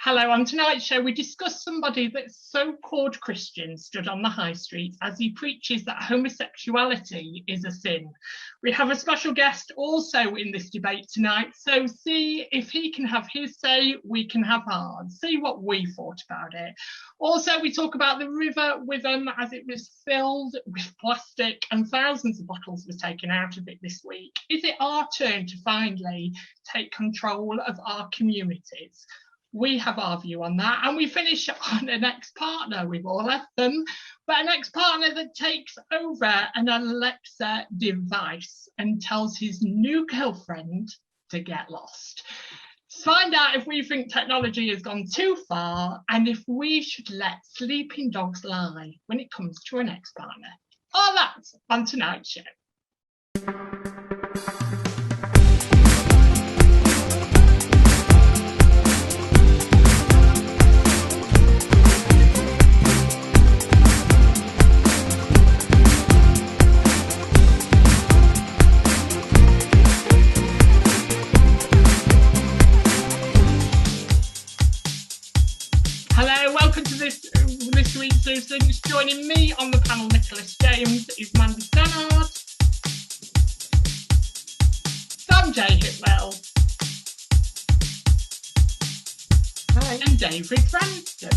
Hello, on tonight's show we discuss somebody that so-called Christian stood on the high street as he preaches that homosexuality is a sin. We have a special guest also in this debate tonight, so see if he can have his say, we can have ours, see what we thought about it. Also, we talk about the River Witham as it was filled with plastic and thousands of bottles were taken out of it this week. Is it our turn to finally take control of our communities? We have our view on that, and we finish on an ex-partner. We've all left them, but an ex-partner that takes over an Alexa device and tells his new girlfriend to get lost. Find out if we think technology has gone too far and if we should let sleeping dogs lie when it comes to an ex-partner. All that's on tonight's show. This week's Susan's. Joining me on the panel, Nicholas James, is Mandy Stannard, Sam J. Hitwell, hi, and David Branston.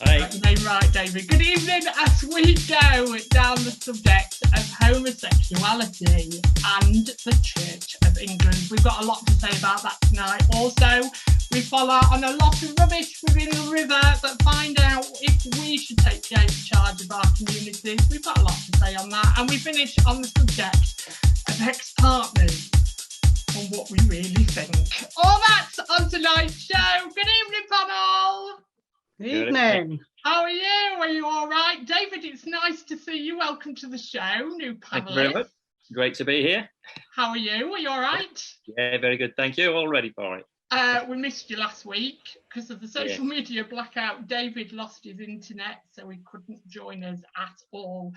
Hi. Right, David. Good evening. As we go down the subject of homosexuality and the Church of England, we've got a lot to say about that tonight. Also, we follow on a lot of rubbish within the river, but find out if we should take charge of our communities. We've got a lot to say on that. And we finish on the subject of ex-partners and what we really think. All that's on tonight's show. Good evening, panel. Good evening. How are you? Are you all right? David, it's nice to see you. Welcome to the show, new panelist. Thank you very much. Great to be here. How are you? Are you all right? Yeah, very good. Thank you. All ready for it. We missed you last week because of the social media blackout. David lost his internet, so he couldn't join us at all.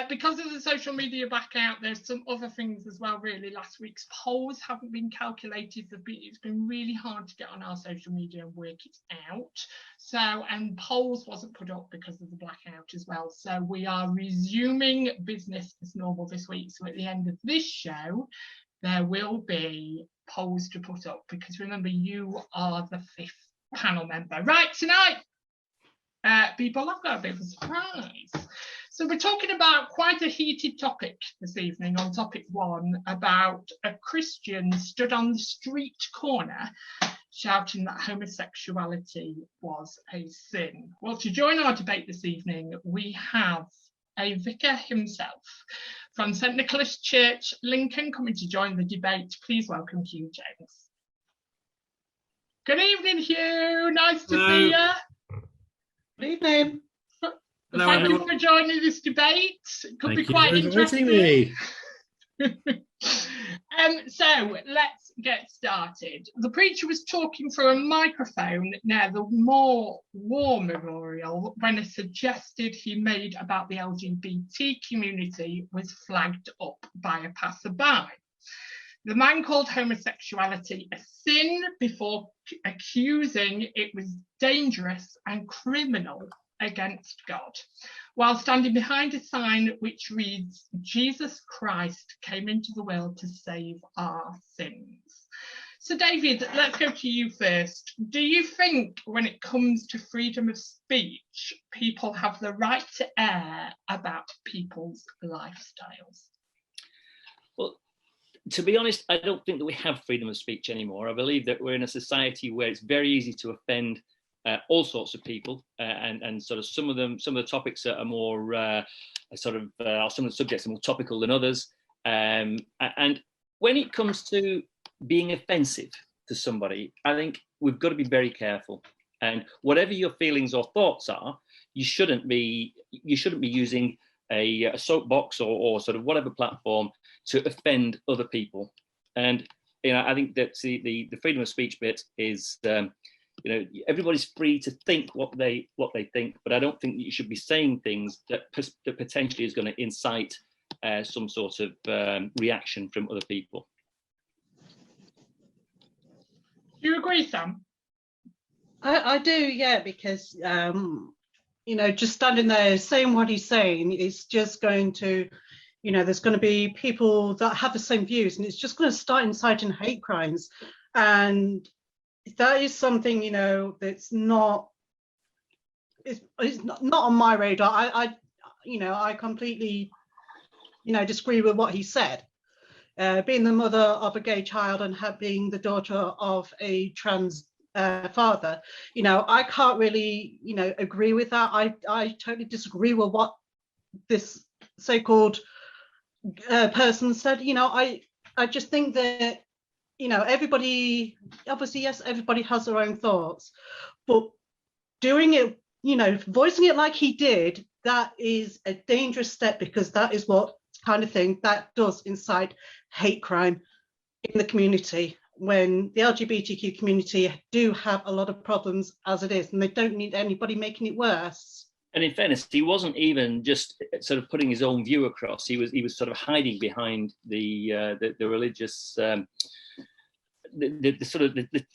Because of the social media blackout, there's some other things as well, really. Last week's polls haven't been calculated. It's been really hard to get on our social media and work it out. And polls wasn't put up because of the blackout as well. So we are resuming business as normal this week. So at the end of this show, there will be polls to put up, because remember, you are the fifth panel member. Right, tonight, people, I've got a bit of a surprise. So we're talking about quite a heated topic this evening on topic one, about a Christian stood on the street corner shouting that homosexuality was a sin. Well, to join our debate this evening, we have a vicar himself from St Nicholas Church, Lincoln, coming to join the debate. Please welcome Hugh James. Good evening, Hugh. Nice to see you. Good evening. Hello, Thank you for joining this debate. It could be quite interesting. So let's get started. The preacher was talking through a microphone near the War Memorial when a suggestion he made about the LGBT community was flagged up by a passerby. The man called homosexuality a sin before accusing it was dangerous and criminal against God, while standing behind a sign which reads, "Jesus Christ came into the world to save our sins." So David, let's go to you first. Do you think when it comes to freedom of speech, people have the right to air about people's lifestyles? Well, to be honest, I don't think that we have freedom of speech anymore. I believe that we're in a society where it's very easy to offend all sorts of people, and sort of some of the topics are more some of the subjects are more topical than others. And when it comes to being offensive to somebody, I think we've got to be very careful. And whatever your feelings or thoughts are, you shouldn't be using a soapbox or sort of whatever platform to offend other people. And I think that the freedom of speech bit is. Everybody's free to think what they think, but I don't think that you should be saying things that potentially is going to incite some sort of reaction from other people. Do you agree, Sam? I do, yeah, because just standing there saying what he's saying is just going to, there's going to be people that have the same views, and it's just going to start inciting hate crimes. And that is something, that's not, it's not on my radar. I completely, disagree with what he said. Being the mother of a gay child and being the daughter of a trans father, I can't really, agree with that. I totally disagree with what this so-called person said. I just think that, everybody, obviously, yes, everybody has their own thoughts, but doing it, voicing it like he did, that is a dangerous step, because that is what kind of thing that does incite hate crime in the community, when the LGBTQ community do have a lot of problems as it is, and they don't need anybody making it worse. And in fairness, he wasn't even just sort of putting his own view across. He was sort of hiding behind the religious, the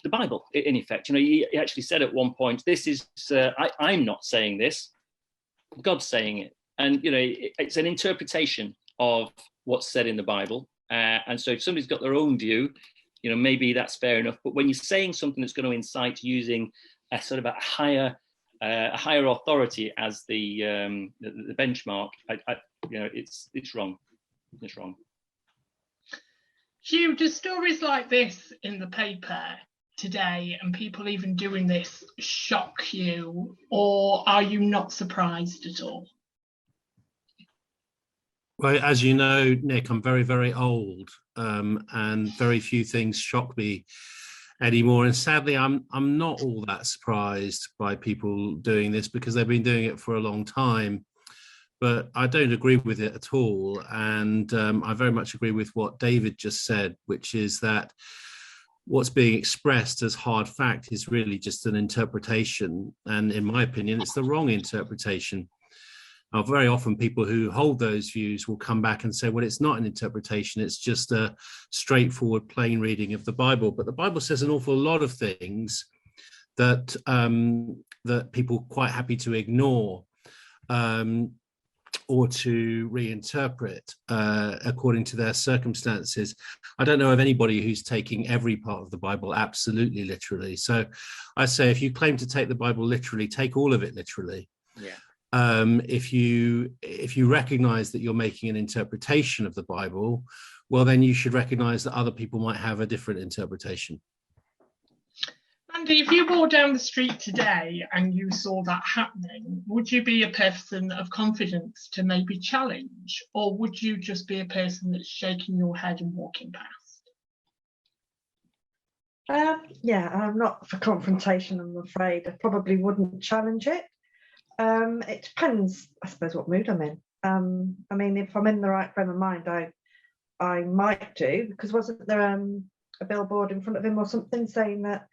Bible, in effect. He actually said at one point, "This is I'm not saying this, God's saying it," and it's an interpretation of what's said in the Bible. And so if somebody's got their own view, maybe that's fair enough. But when you're saying something that's going to incite using a sort of a higher authority as the benchmark, it's wrong. It's wrong. Hugh, do stories like this in the paper today, and people even doing this, shock you, or are you not surprised at all? Well, as you know, Nick, I'm very, very old, and very few things shock me anymore. And sadly, I'm not all that surprised by people doing this, because they've been doing it for a long time. But I don't agree with it at all. And I very much agree with what David just said, which is that what's being expressed as hard fact is really just an interpretation. And in my opinion, it's the wrong interpretation. Very often people who hold those views will come back and say, well, it's not an interpretation, it's just a straightforward, plain reading of the Bible. But the Bible says an awful lot of things that that people are quite happy to ignore or to reinterpret according to their circumstances. I don't know of anybody who's taking every part of the Bible absolutely literally. So I say, if you claim to take the Bible literally, take all of it literally. Yeah. If you recognize that you're making an interpretation of the Bible, well, then you should recognize that other people might have a different interpretation. Andy, if you walked down the street today and you saw that happening, would you be a person of confidence to maybe challenge, or would you just be a person that's shaking your head and walking past? Yeah, I'm not for confrontation, I'm afraid. I probably wouldn't challenge it. It depends, I suppose, what mood I'm in. I mean, if I'm in the right frame of mind, I might do, because wasn't there a billboard in front of him or something saying that,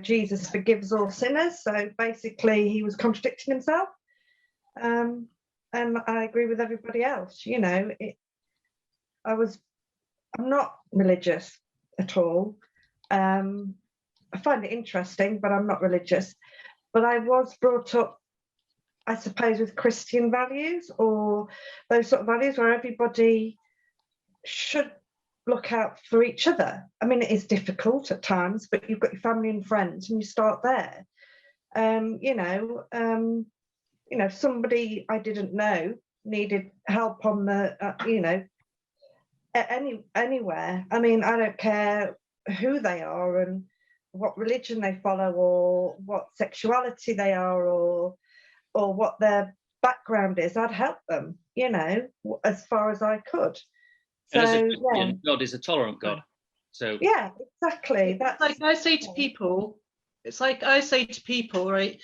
Jesus forgives all sinners? So basically he was contradicting himself. And I agree with everybody else. I'm not religious at all. I find it interesting, but I'm not religious. But I was brought up, I suppose, with Christian values, or those sort of values where everybody should look out for each other. I mean, it is difficult at times, but you've got your family and friends, and you start there. Somebody I didn't know needed help on the, anywhere. I mean, I don't care who they are and what religion they follow, or what sexuality they are, or what their background is. I'd help them, as far as I could. So, and as a Christian, God is a tolerant God. So yeah, exactly. That's like I say to people. It's like I say to people, right?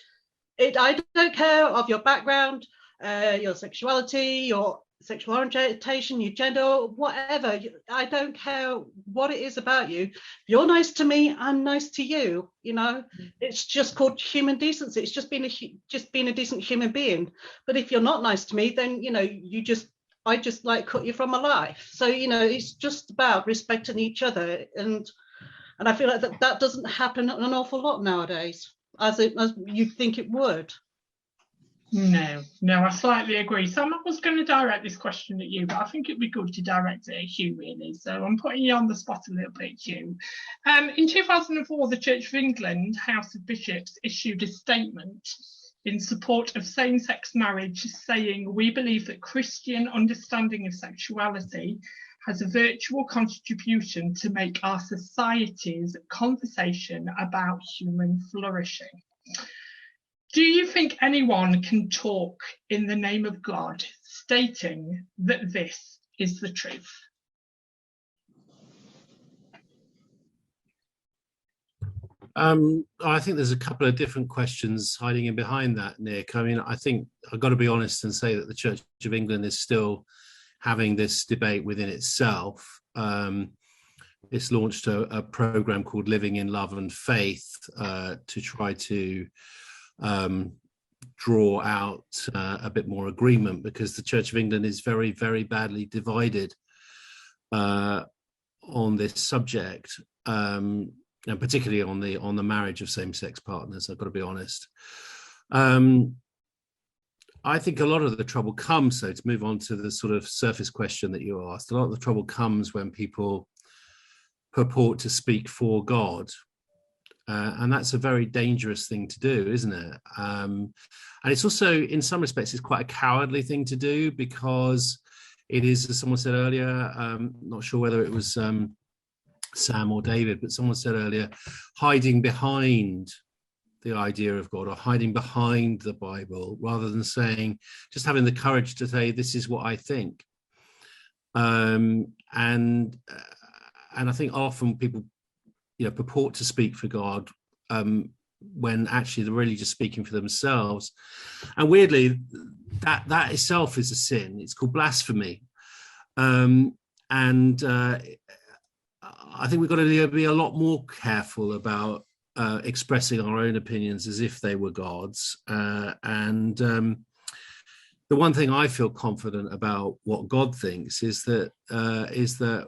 I don't care of your background, your sexuality, your sexual orientation, your gender, whatever. I don't care what it is about you. If you're nice to me, I'm nice to you. It's just called human decency. It's just being a decent human being. But if you're not nice to me, then I just like cut you from my life. So it's just about respecting each other, and I feel like that doesn't happen an awful lot nowadays. as you'd think it would. No, I slightly agree. Sam, I was going to direct this question at you, but I think it'd be good to direct it at Hugh, really. So I'm putting you on the spot a little bit, Hugh. In 2004, the Church of England House of Bishops issued a statement in support of same-sex marriage, saying, "We believe that Christian understanding of sexuality has a virtual contribution to make our society's conversation about human flourishing." Do you think anyone can talk in the name of God, stating that this is the truth? I think there's a couple of different questions hiding in behind that, Nick. I mean, I think I've got to be honest and say that the Church of England is still having this debate within itself. It's launched a program called Living in Love and Faith to try to draw out a bit more agreement, because the Church of England is very, very badly divided on this subject, and particularly on the marriage of same-sex partners. I've got to be honest. I think a lot of the trouble comes, so to move on to the sort of surface question that you asked, a lot of the trouble comes when people purport to speak for God. And that's a very dangerous thing to do, isn't it? And it's also, in some respects, it's quite a cowardly thing to do, because it is, as someone said earlier, not sure whether it was Sam or David, but someone said earlier, hiding behind the idea of God, or hiding behind the Bible, rather than saying, just having the courage to say, this is what I think. And I think often people, purport to speak for God when actually they're really just speaking for themselves. And weirdly, that itself is a sin. It's called blasphemy. I think we've got to be a lot more careful about expressing our own opinions as if they were God's. The one thing I feel confident about what God thinks is that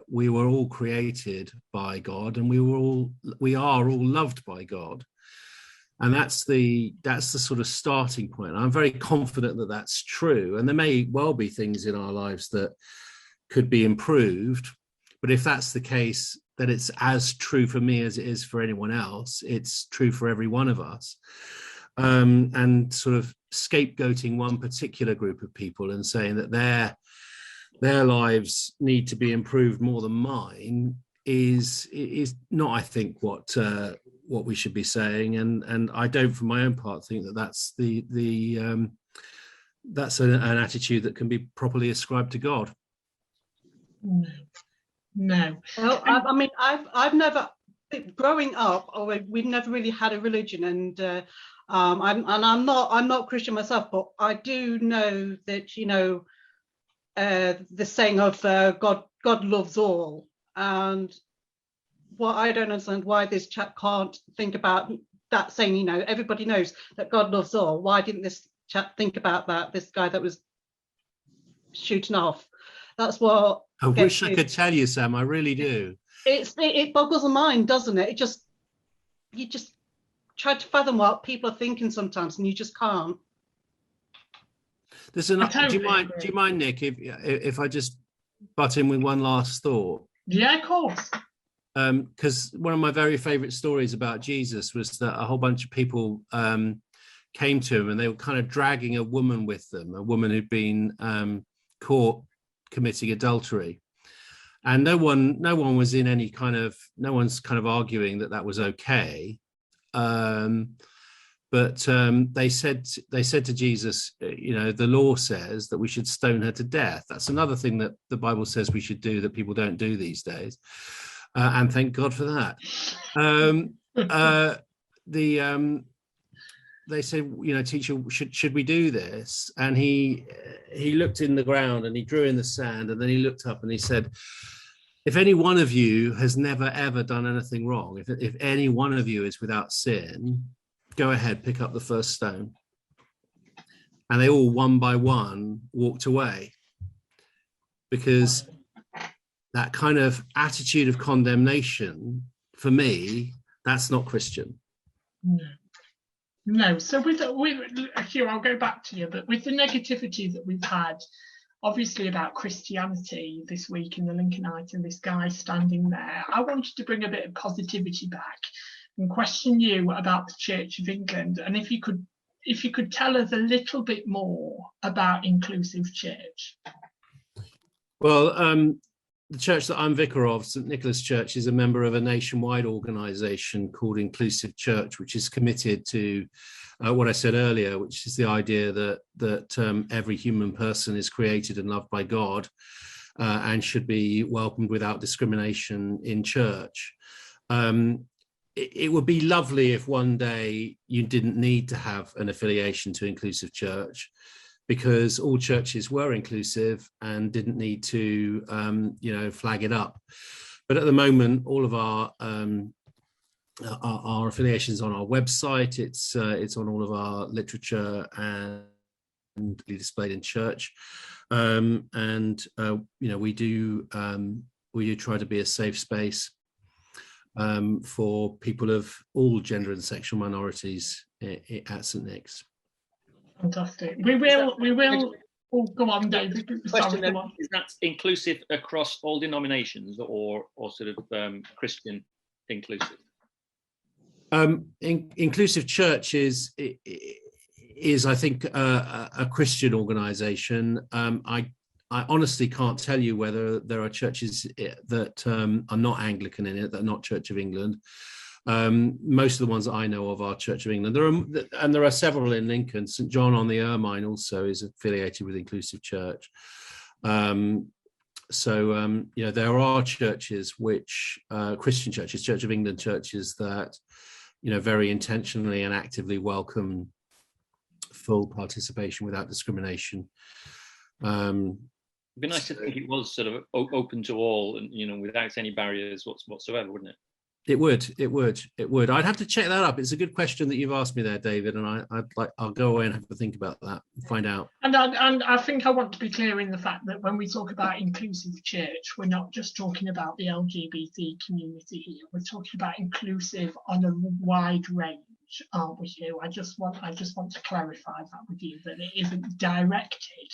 we were all created by God, and we are all loved by God, and that's the sort of starting point. I'm very confident that that's true, and there may well be things in our lives that could be improved, but if that's the case, then it's as true for me as it is for anyone else. It's true for every one of us. And sort of scapegoating one particular group of people and saying that their lives need to be improved more than mine is not, I think, what we should be saying. And I don't, for my own part, think that that's that's an attitude that can be properly ascribed to God. No. Well, I mean, I've never, growing up, we've never really had a religion, and I'm not Christian myself, but I do know that the saying of God loves all, and what I don't understand why this chap can't think about that saying. Everybody knows that God loves all. Why didn't this chap think about that? This guy that was shooting off. That's what I wish I could tell you, Sam. I really do. It boggles the mind, doesn't it? You just try to fathom what people are thinking sometimes, and you just can't. Do you mind, Nick, if I just butt in with one last thought? Yeah, of course. Because one of my very favourite stories about Jesus was that a whole bunch of people came to him, and they were kind of dragging a woman with them, a woman who'd been caught committing adultery, and no one was in any kind of, no one's kind of arguing that was okay, but they said to Jesus, the law says that we should stone her to death. That's another thing that the Bible says we should do that people don't do these days, and thank God for that. They said, teacher, should we do this? And he looked in the ground, and he drew in the sand, and then he looked up and he said, if any one of you has never ever done anything wrong, if any one of you is without sin, go ahead, pick up the first stone. And they all, one by one, walked away, because that kind of attitude of condemnation, for me, that's not Christian. No. No. So with Hugh, I'll go back to you, but with the negativity that we've had, obviously about Christianity this week in the Lincolnite and this guy standing there, I wanted to bring a bit of positivity back and question you about the Church of England, and if you could tell us a little bit more about inclusive church. Well, the church that I'm vicar of, St Nicholas Church, is a member of a nationwide organisation called Inclusive Church, which is committed to what I said earlier, which is the idea that every human person is created and loved by God and should be welcomed without discrimination in church. It would be lovely if one day you didn't need to have an affiliation to Inclusive Church, because all churches were inclusive and didn't need to, flag it up. But at the moment, all of our affiliations on our website. It's on all of our literature and displayed in church. We do try to be a safe space for people of all gender and sexual minorities at St Nick's. Fantastic. We will. Oh, go on, David. Question then, is that inclusive across all denominations, or sort of Christian inclusive? Inclusive Church is I think a Christian organisation. I honestly can't tell you whether there are churches that are not Anglican in it, that are not Church of England. Most of the ones that I know of are Church of England. There are several in Lincoln. St John on the Ermine also is affiliated with Inclusive Church. There are churches which Christian churches, Church of England churches, that very intentionally and actively welcome full participation without discrimination. It'd be nice to think it was sort of open to all, and without any barriers whatsoever, wouldn't it? It would. I'd have to check that up. It's a good question that you've asked me there, David, and I'll go away and have to think about that and find out. And I think I want to be clear in the fact that when we talk about inclusive church, we're not just talking about the LGBT community here. We're talking about inclusive on a wide range, aren't we, Hugh? I just want to clarify that with you, that it isn't directed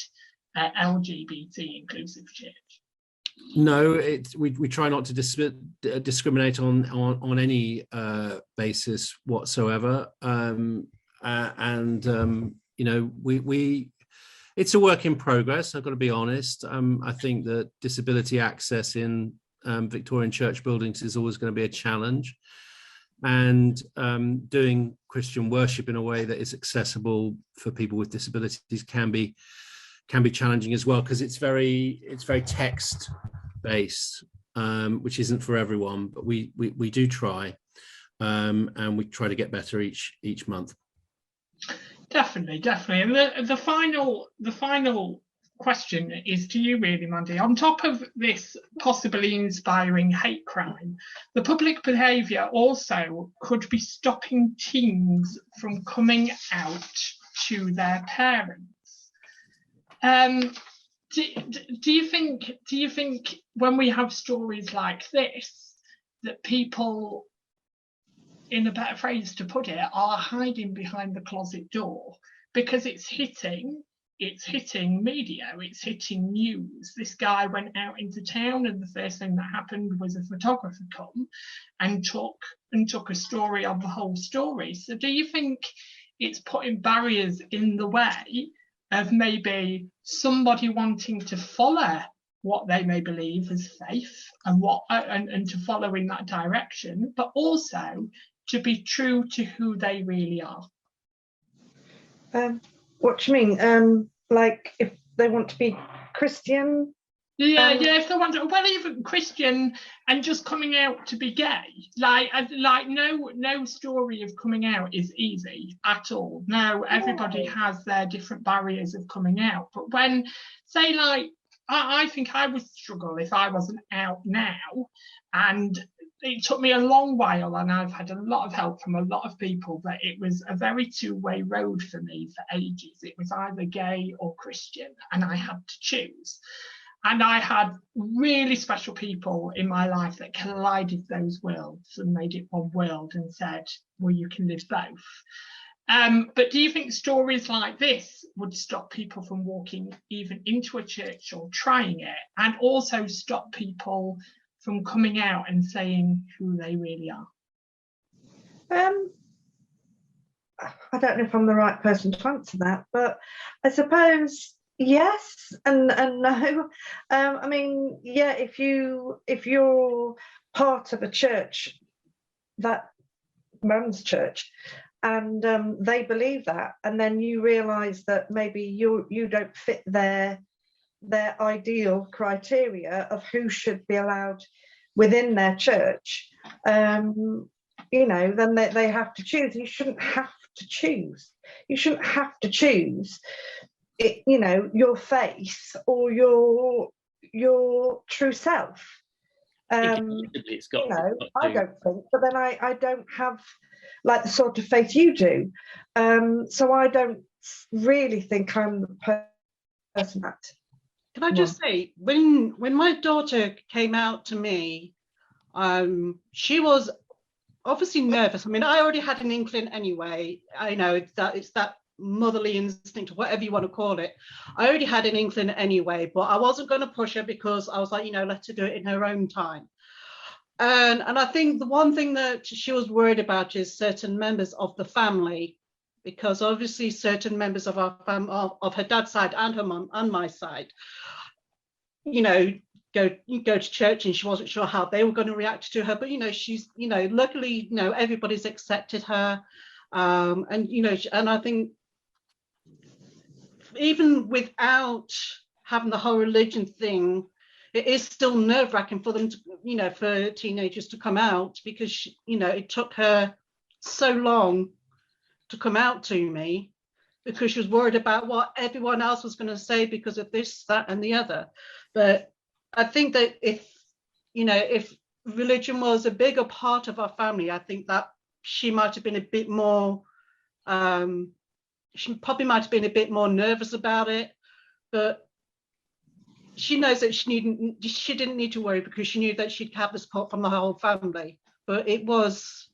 at LGBT inclusive church. No, we try not to discriminate on any basis whatsoever, it's a work in progress. I've got to be honest. I think that disability access in Victorian church buildings is always going to be a challenge, and doing Christian worship in a way that is accessible for people with disabilities can be challenging as well, because it's very text based, which isn't for everyone, but we do try, and we try to get better each month. Definitely. And the final question is to you, really, Mandy. On top of this possibly inspiring hate crime, the public behaviour also could be stopping teens from coming out to their parents. Do you think when we have stories like this that people, in a better phrase to put it, are hiding behind the closet door because it's hitting media, it's hitting news? This guy went out into town, and the first thing that happened was a photographer come and took a story of the whole story. So do you think it's putting barriers in the way of maybe somebody wanting to follow what they may believe as faith and to follow in that direction, but also to be true to who they really are? What do you mean? Like if they want to be Christian? Yeah, if they want to, well, even Christian and just coming out to be gay. Like no story of coming out is easy at all. No, everybody has their different barriers of coming out. But when, say, like, I think I would struggle if I wasn't out now, and it took me a long while, and I've had a lot of help from a lot of people, but it was a very two-way road for me for ages. It was either gay or Christian, and I had to choose. And I had really special people in my life that collided those worlds and made it one world and said, well, you can live both. But do you think stories like this would stop people from walking even into a church or trying it, and also stop people from coming out and saying who they really are? I don't know if I'm the right person to answer that, but I suppose yes and no. I mean, yeah, if you're part of a church that runs church, and they believe that, and then you realise that maybe you don't fit their ideal criteria of who should be allowed within their church, then they have to choose. You shouldn't have to choose. You shouldn't have to choose it, your faith or your true self. I don't think, but then I don't have like the sort of faith you do, so I don't really think I'm the person that. Can I just say, when my daughter came out to me, she was obviously nervous. I mean, I already had an inkling anyway. I know it's that motherly instinct, or whatever you want to call it. I already had an inkling anyway, but I wasn't going to push her because I was like, let her do it in her own time. And I think the one thing that she was worried about is certain members of the family, because obviously certain members of our of her dad's side and her mum and my side, go to church, and she wasn't sure how they were going to react to her. But she's luckily everybody's accepted her, and I think even without having the whole religion thing, it is still nerve-wracking for them to, for teenagers to come out, because it took her so long to come out to me, because she was worried about what everyone else was going to say because of this, that, and the other. But I think that if religion was a bigger part of our family, I think that she might have been a bit more, she probably might have been a bit more nervous about it. But she knows that she didn't need to worry, because she knew that she'd have the support from the whole family. But it was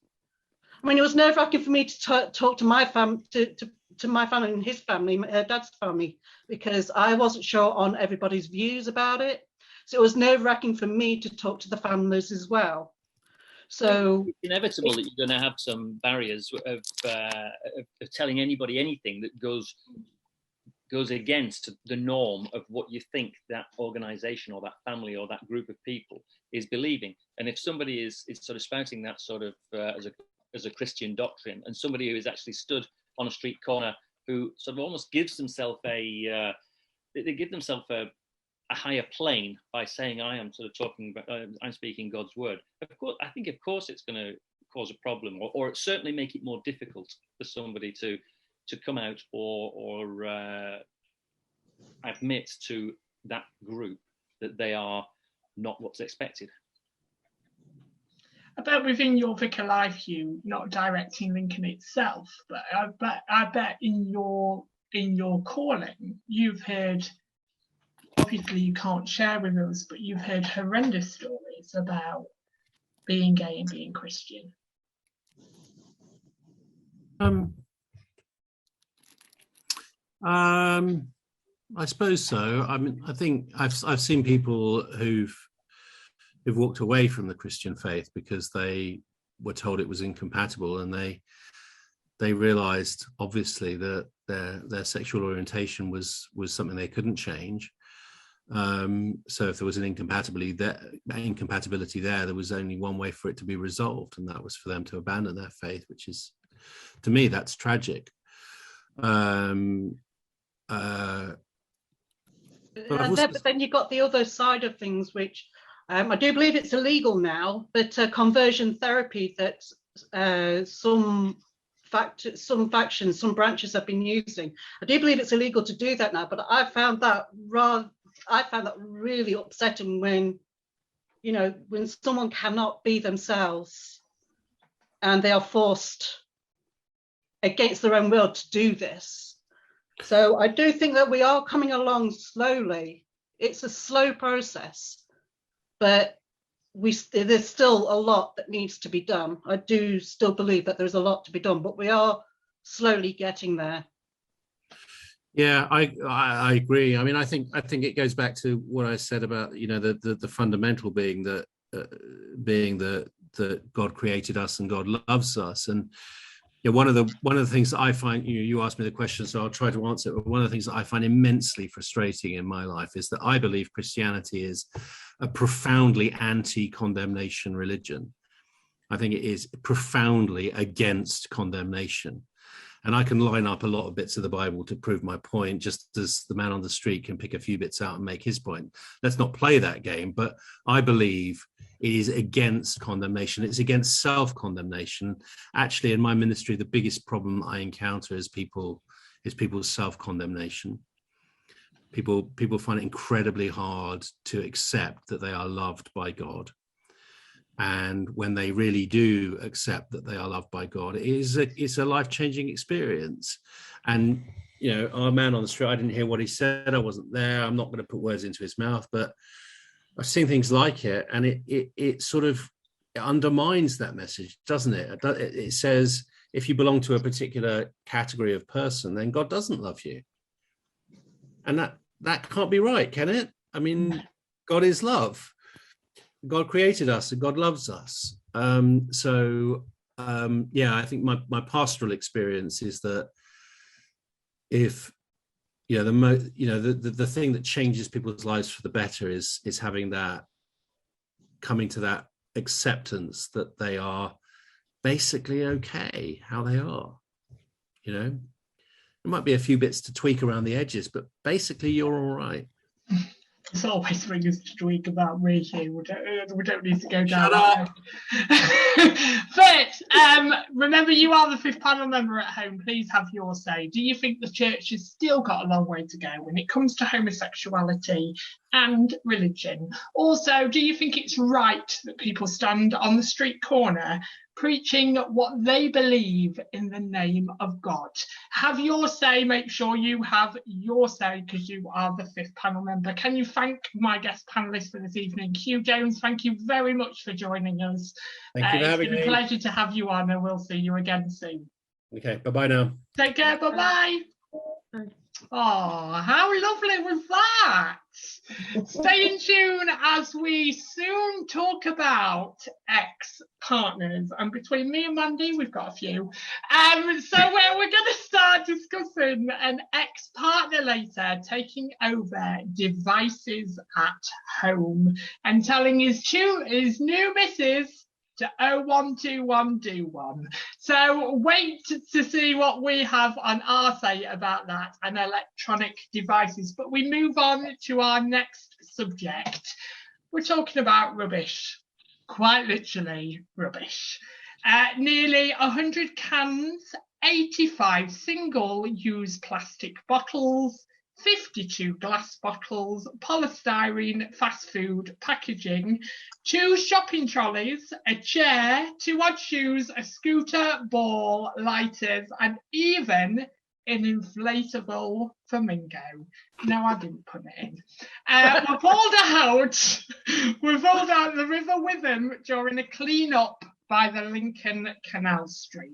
nerve-wracking for me to talk to my family, to my family and his family, her dad's family, because I wasn't sure on everybody's views about it. So it was nerve-wracking for me to talk to the families as well. So it's inevitable that you're going to have some barriers of telling anybody anything that goes against the norm of what you think that organization or that family or that group of people is believing. And if somebody is sort of spouting that sort of as a Christian doctrine, and somebody who is actually stood on a street corner who sort of almost gives themselves a higher plane by saying, I am sort of talking about, I'm speaking God's word. Of course it's going to cause a problem, or certainly make it more difficult for somebody to come out or admit to that group that they are not what's expected. I bet within your Vicar Life, Hugh, not directing Lincoln itself, but I bet in your calling, you've heard, obviously you can't share with us, but you've heard horrendous stories about being gay and being Christian. I suppose so. I mean, I think I've seen people who've walked away from the Christian faith because they were told it was incompatible, and they realised obviously that their sexual orientation was something they couldn't change. So if there was an incompatibility there, there was only one way for it to be resolved, and that was for them to abandon their faith, which is, to me, that's tragic. But then you've got the other side of things, which I do believe it's illegal now, but conversion therapy that some factions, some branches have been using. I do believe it's illegal to do that now, but I found that really upsetting when someone cannot be themselves and they are forced against their own will to do this. So I do think that we are coming along slowly. It's a slow process, but there's still a lot that needs to be done. I do still believe that there's a lot to be done, but we are slowly getting there. Yeah, I agree. I mean, I think it goes back to what I said about, you know, the fundamental being that that God created us and God loves us. And yeah, one of the things that I find, you asked me the question, so I'll try to answer it. But one of the things that I find immensely frustrating in my life is that I believe Christianity is a profoundly anti-condemnation religion. I think it is profoundly against condemnation. And I can line up a lot of bits of the Bible to prove my point, just as the man on the street can pick a few bits out and make his point. Let's not play that game, but I believe it is against condemnation. It's against self-condemnation. Actually, in my ministry, the biggest problem I encounter is people's self-condemnation. People find it incredibly hard to accept that they are loved by God. And when they really do accept that they are loved by God, it's a life-changing experience. And, you know, our man on the street, I didn't hear what he said. I wasn't there. I'm not going to put words into his mouth, but I've seen things like it, and it sort of undermines that message, doesn't it? It says if you belong to a particular category of person, then God doesn't love you. And that can't be right, can it? I mean, God is love. God created us and God loves us. Yeah, I think my pastoral experience is that if, you know, the thing that changes people's lives for the better is having that, coming to that acceptance that they are basically okay how they are. You know, there might be a few bits to tweak around the edges, but basically you're all right. There's always things to tweak about me, Hugh. We don't need to go down. Shut up. But remember, you are the fifth panel member at home. Please have your say. Do you think the church has still got a long way to go when it comes to homosexuality and religion? Also, do you think it's right that people stand on the street corner preaching what they believe in the name of God? Have your say. Make sure you have your say, because you are the fifth panel member. Can you thank my guest panelists for this evening? Hugh Jones, thank you very much for joining us. Thank you for having me. It's been a pleasure to have you on, and we'll see you again soon. Okay, bye-bye now. Take care, bye-bye. Oh, how lovely was that? Stay in tune as we soon talk about ex-partners. And between me and Mandy, we've got a few. So we're going to start discussing an ex-partner later taking over devices at home and telling his new missus to 012121. So wait to see what we have on our say about that and electronic devices. But we move on to our next subject. We're talking about rubbish, quite literally rubbish. Nearly 100 cans, 85 single-use plastic bottles, 52 glass bottles, polystyrene fast food packaging, 2 shopping trolleys, a chair, 2 odd shoes, a scooter, ball, lighters, and even an inflatable flamingo. No, I didn't put it in. We've pulled out the River Witham during a clean-up by the Lincoln Canal Street.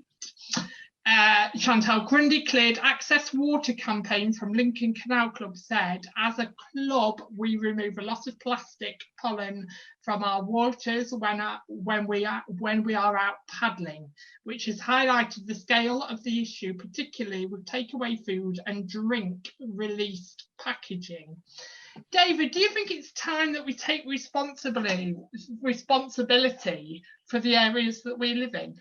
Chantal Grundy cleared access water campaign from Lincoln Canal Club said, as a club, we remove a lot of plastic pollen from our waters when we are out paddling, which has highlighted the scale of the issue, particularly with takeaway food and drink released packaging. David, do you think it's time that we take responsibility for the areas that we live in?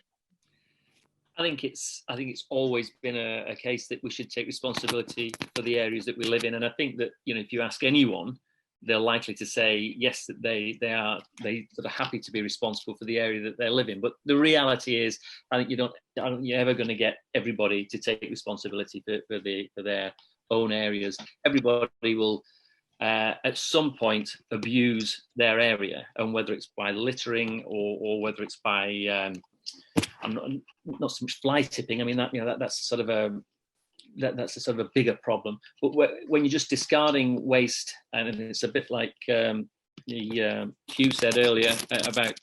I think it's always been a case that we should take responsibility for the areas that we live in, and I think that, you know, if you ask anyone, they're likely to say yes, that they are happy to be responsible for the area that they live in. But the reality is, I think you're ever going to get everybody to take responsibility for their own areas. Everybody will at some point abuse their area, and whether it's by littering or whether it's by I'm not so much fly tipping. I mean, that's sort of that's a sort of a bigger problem. But when you're just discarding waste, and it's a bit like Hugh said earlier about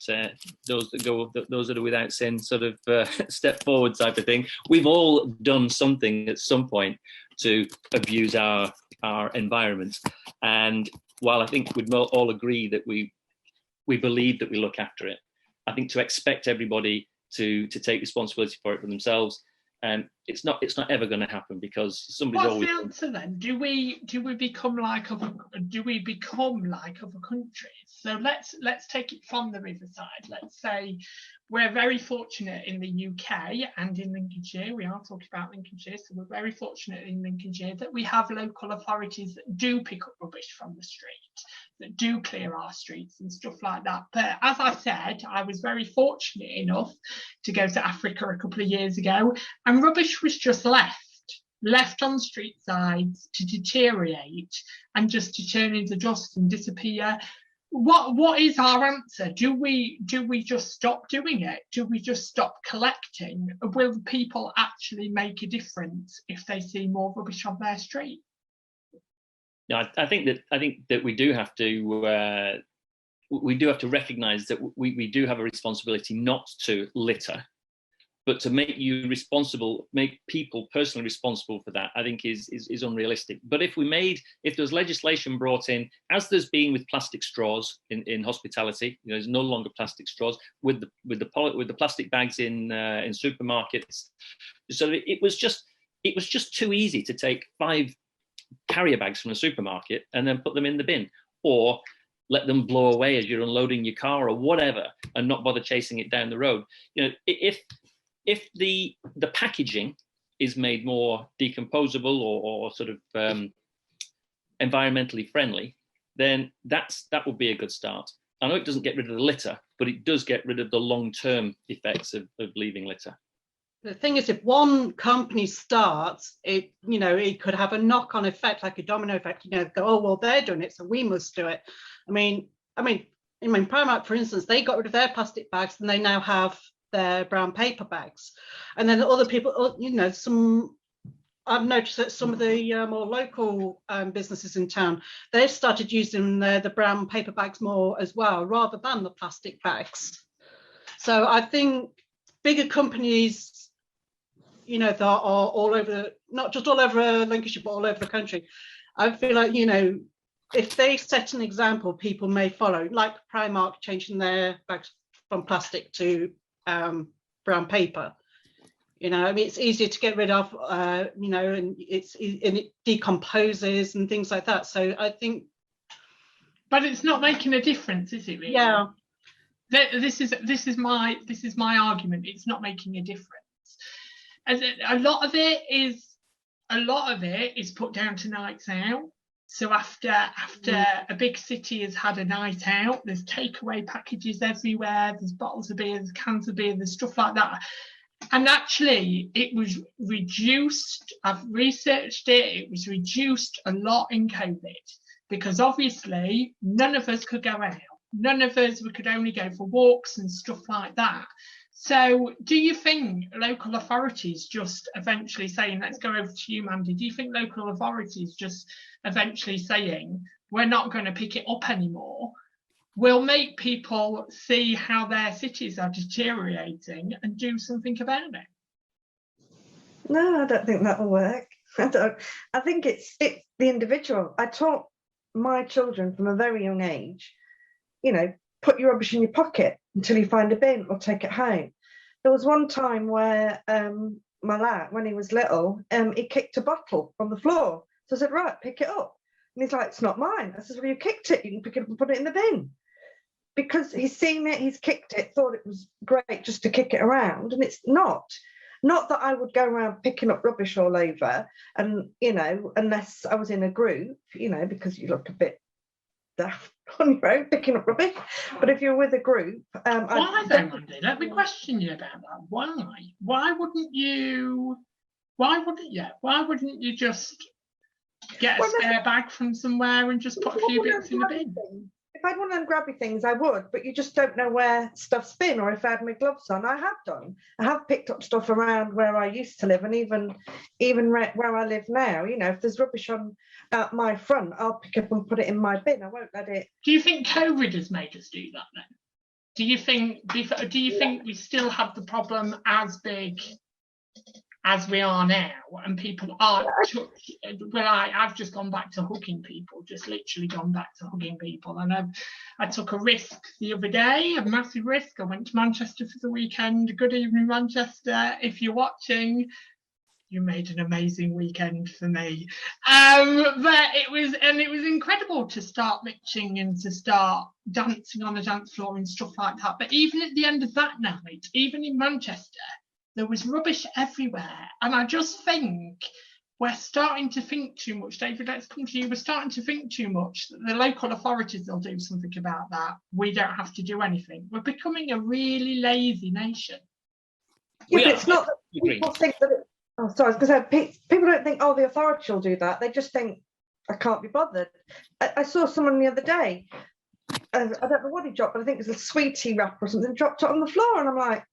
those that are without sin sort of step forward type of thing. We've all done something at some point to abuse our environment, and while I think we'd all agree that we believe that we look after it, I think to expect everybody to take responsibility for it for themselves, it's not ever going to happen, because somebody's always. What's the answer then? Do we become like other countries? So let's take it from the riverside. Let's say we're very fortunate in the UK and in Lincolnshire. We are talking about Lincolnshire, so we're very fortunate in Lincolnshire that we have local authorities that do pick up rubbish from the street, that do clear our streets and stuff like that. But as I said, I was very fortunate enough to go to Africa a couple of years ago, and rubbish was just left on street sides to deteriorate and just to turn into dust and disappear. What is our answer? Do we just stop doing it? Do we just stop collecting? Will people actually make a difference if they see more rubbish on their street? No, I think that we do have to recognise that we do have a responsibility not to litter, but to make people personally responsible for that, I think is unrealistic. But if there's legislation brought in, as there's been with plastic straws in hospitality, there's no longer plastic straws, with the plastic bags in supermarkets. So it was just too easy to take 5 carrier bags from a supermarket and then put them in the bin, or let them blow away as you're unloading your car or whatever, and not bother chasing it down the road. If the packaging is made more decomposable or sort of environmentally friendly, then that would be a good start. I know it doesn't get rid of the litter, but it does get rid of the long-term effects of leaving litter. The thing is, if one company starts, it could have a knock-on effect, like a domino effect. Go, oh well, they're doing it, so we must do it. I mean, Primark, for instance, they got rid of their plastic bags, and they now have their brown paper bags. And then other people, I've noticed that some of the more local businesses in town, they've started using the brown paper bags more as well, rather than the plastic bags. So I think bigger companies, that are all over, not just all over Lincolnshire, but all over the country, I feel like, if they set an example, people may follow, like Primark changing their bags from plastic to brown paper. It's easier to get rid of, and it decomposes and things like that. So I think, but it's not making a difference, is it really? Yeah. This is my argument. It's not making a difference. As a lot of it is put down to nights out. So after a big city has had a night out, there's takeaway packages everywhere, there's bottles of beer, there's cans of beer, there's stuff like that. And actually, it was reduced. I've researched it. It was reduced a lot in COVID, because obviously none of us could go out. None of us, we could only go for walks and stuff like that. So do you think local authorities just eventually saying, let's go over to you, Mandy, do you think local authorities just eventually saying, we're not going to pick it up anymore, will make people see how their cities are deteriorating and do something about it? No, I don't think that will work. I think it's the individual. I taught my children from a very young age, put your rubbish in your pocket until you find a bin or take it home. There was one time where my lad, when he was little, he kicked a bottle on the floor. So I said, right, pick it up. And he's like, it's not mine. I said, well, you kicked it. You can pick it up and put it in the bin. Because he's seen it, he's kicked it, thought it was great just to kick it around. And it's not. Not that I would go around picking up rubbish all over and, unless I was in a group, because you look a bit daft on your own picking up rubbish. But if you're with a group, why then, Mandy? Let me question you about that. Why wouldn't you just get a spare bag from somewhere and just put a few bits in the bin? If I'd want to grabby things, I would, but you just don't know where stuff's been, or if I had my gloves on. I have done. I have picked up stuff around where I used to live, and even where I live now. If there's rubbish on out my front, I'll pick up and put it in my bin. I won't let it. Do you think COVID has made us do that then? Do you think we still have the problem as big as we are now, and people aren't? Well, I've just gone back to hugging people, just literally gone back to hugging people, and I took a risk the other day, a massive risk. I went to Manchester for the weekend. Good evening, Manchester. If you're watching, you made an amazing weekend for me. But it was incredible to start mitching and to start dancing on the dance floor and stuff like that. But even at the end of that night, even in Manchester, there was rubbish everywhere. And I just think we're starting to think too much. David, let's come to you. We're starting to think too much. The local authorities will do something about that. We don't have to do anything. We're becoming a really lazy nation. Yeah, but it's not that people think that it, oh, sorry, I was going to say, people don't think, oh, the authorities will do that. They just think, I can't be bothered. I saw someone the other day, I don't know what he dropped, but I think it was a sweetie wrapper or something, dropped it on the floor, and I'm like,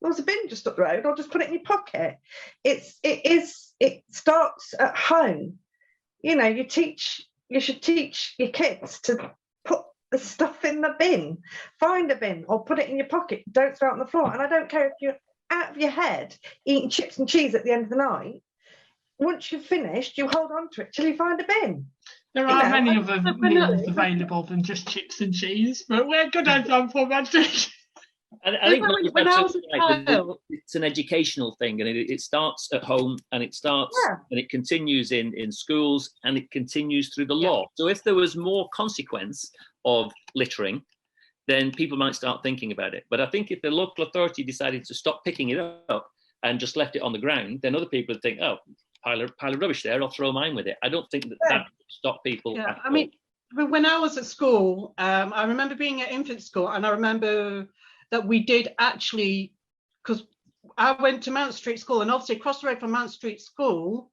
there was a bin just up the road, I'll just put it in your pocket. It starts at home. You know, you should teach your kids to put the stuff in the bin, find a bin, or put it in your pocket. Don't throw it on the floor. And I don't care if you're out of your head eating chips and cheese at the end of the night. Once you've finished, you hold on to it till you find a bin. There are many other meals available than just chips and cheese, but we're good example, Magic. I think it's an educational thing, and it starts at home, and it starts and it continues in schools, and it continues through the law. So if there was more consequence of littering, then people might start thinking about it. But I think if the local authority decided to stop picking it up and just left it on the ground, then other people would think, oh, pile of rubbish there, I'll throw mine with it. I don't think that would stop people. Yeah, I mean, when I was at school, I remember being at infant school, and I remember that we did actually, because I went to Mount Street School, and obviously across the road from Mount Street School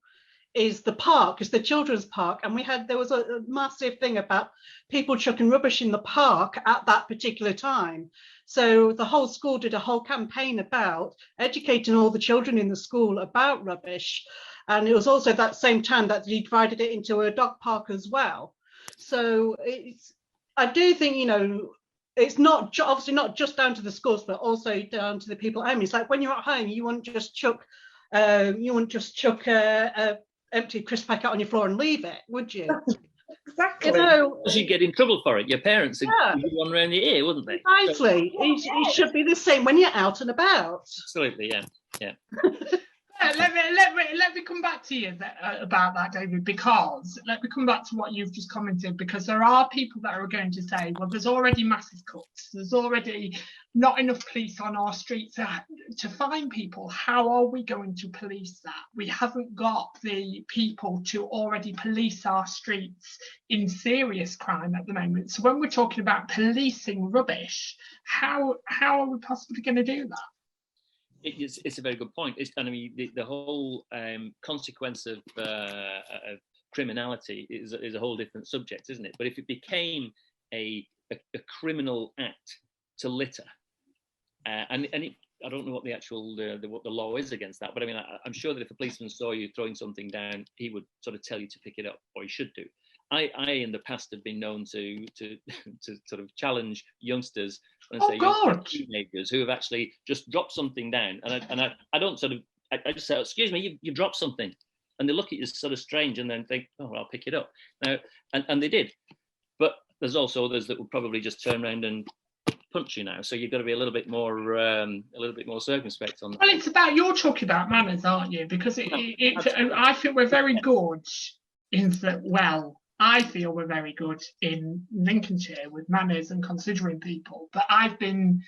is the park, is the children's park, and there was a massive thing about people chucking rubbish in the park at that particular time. So the whole school did a whole campaign about educating all the children in the school about rubbish, and it was also that same time that they divided it into a dog park as well. So I do think, you know, it's not obviously not just down to the schools, but also down to the people at home. It's like when you're at home, you wouldn't just chuck a empty crisp packet on your floor and leave it, would you? Exactly. You know, because you'd get in trouble for it. Your parents would give you one around the ear, wouldn't they? Precisely. It should be the same when you're out and about. Absolutely, yeah. Let me come back to you about that, David, because let me come back to what you've just commented, because there are people that are going to say, well, there's already massive cuts, there's already not enough police on our streets to find people. How are we going to police that? We haven't got the people to already police our streets in serious crime at the moment. So when we're talking about policing rubbish, how are we possibly going to do that? It's a very good point. And I mean, the whole consequence of criminality is a whole different subject, isn't it? But if it became a criminal act to litter, I don't know what the actual what the law is against that, but I mean, I'm sure that if a policeman saw you throwing something down, he would sort of tell you to pick it up, or he should do. I in the past have been known to sort of challenge youngsters, and say teenagers who have actually just dropped something down, and I don't sort of I just say, excuse me, you dropped something, and they look at you sort of strange, and then think, oh, well, I'll pick it up now, and they did. But there's also others that would probably just turn around and punch you now, so you've got to be a little bit more circumspect on that. Well, it's about, you're talking about manners, aren't you? Because I think we're very good in that. Well, I feel we're very good in Lincolnshire with manners and considering people, but I've been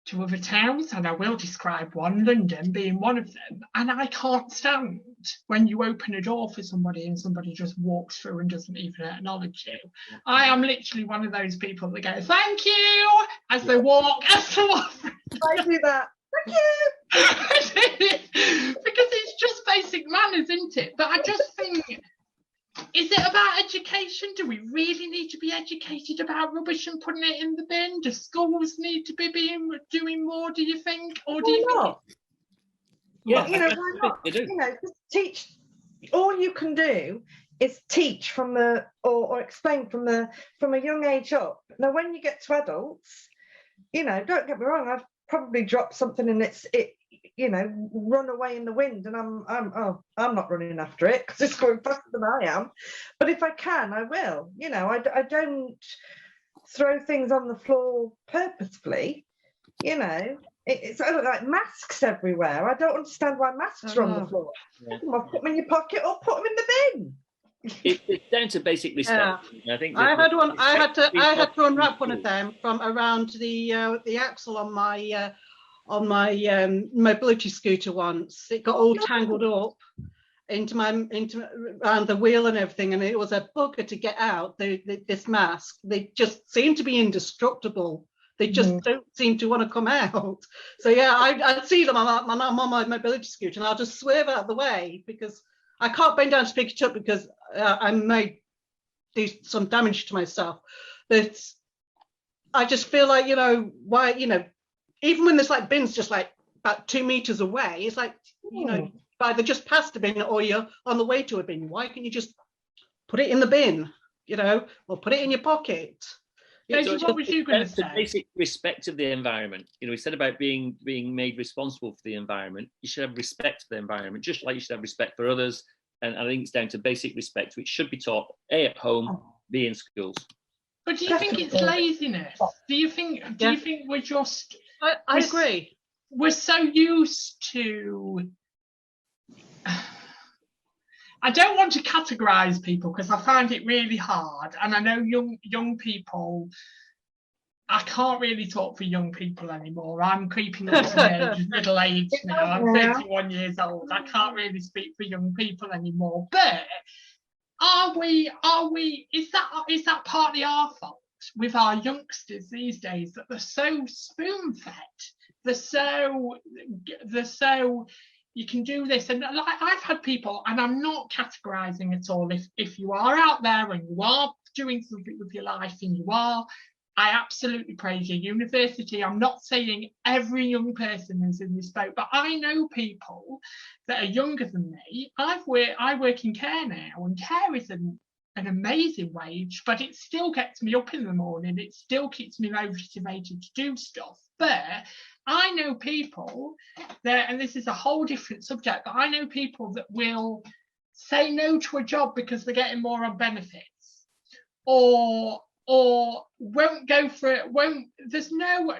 to other towns, and I will describe one, London being one of them, and I can't stand when you open a door for somebody and somebody just walks through and doesn't even acknowledge you. I am literally one of those people that go, thank you, as they walk. I do that. Thank you. Because it's just basic manners, isn't it? But I just think, is it about education? Do we really need to be educated about rubbish and putting it in the bin? Do schools need to be doing more, do you think? Or do you not? Yeah, you know, why not? You know, just teach. All you can do is teach from the or explain from a young age up. Now, when you get to adults, don't get me wrong, I've probably dropped something and run away in the wind, and I'm not running after it because it's going faster than I am. But if I can, I will. I don't throw things on the floor purposefully. It's like masks everywhere. I don't understand why masks are on the floor. Yeah. Put them in your pocket or put them in the bin. It's down to basic respect. Yeah. I think I had one. I had to unwrap one of them from around the axle on my mobility scooter once. It got all tangled up into around the wheel and everything, and it was a bugger to get out. This mask, they just seem to be indestructible. They just don't seem to want to come out. So yeah, I'd see them. I'm on my mobility scooter, and I'll just swerve out of the way because I can't bend down to pick it up because I may do some damage to myself. But I just feel like, why, even when there's like bins just like about 2 meters away, it's like, either just past a bin or you're on the way to a bin. Why can't you just put it in the bin, or put it in your pocket? What was you going to say? Basic respect of the environment. We said about being made responsible for the environment. You should have respect for the environment, just like you should have respect for others. And I think it's down to basic respect, which should be taught A, at home, B, in schools. But do you think it's laziness? Do you think we're just... I agree. We're so used to... I don't want to categorise people because I find it really hard. And I know young people... I can't really talk for young people anymore. I'm creeping up to middle age now. I'm 31 years old. I can't really speak for young people anymore. But is that partly our fault with our youngsters these days, that they're so spoon-fed? They're so you can do this. And like, I've had people, and I'm not categorising at all. If you are out there and you are doing something with your life and I absolutely praise your university. I'm not saying every young person is in this boat, but I know people that are younger than me. I work in care now, and care is an amazing wage, but it still gets me up in the morning. It still keeps me motivated to do stuff. But I know people that, and this is a whole different subject, but I know people that will say no to a job because they're getting more on benefits, or won't go for it. There's no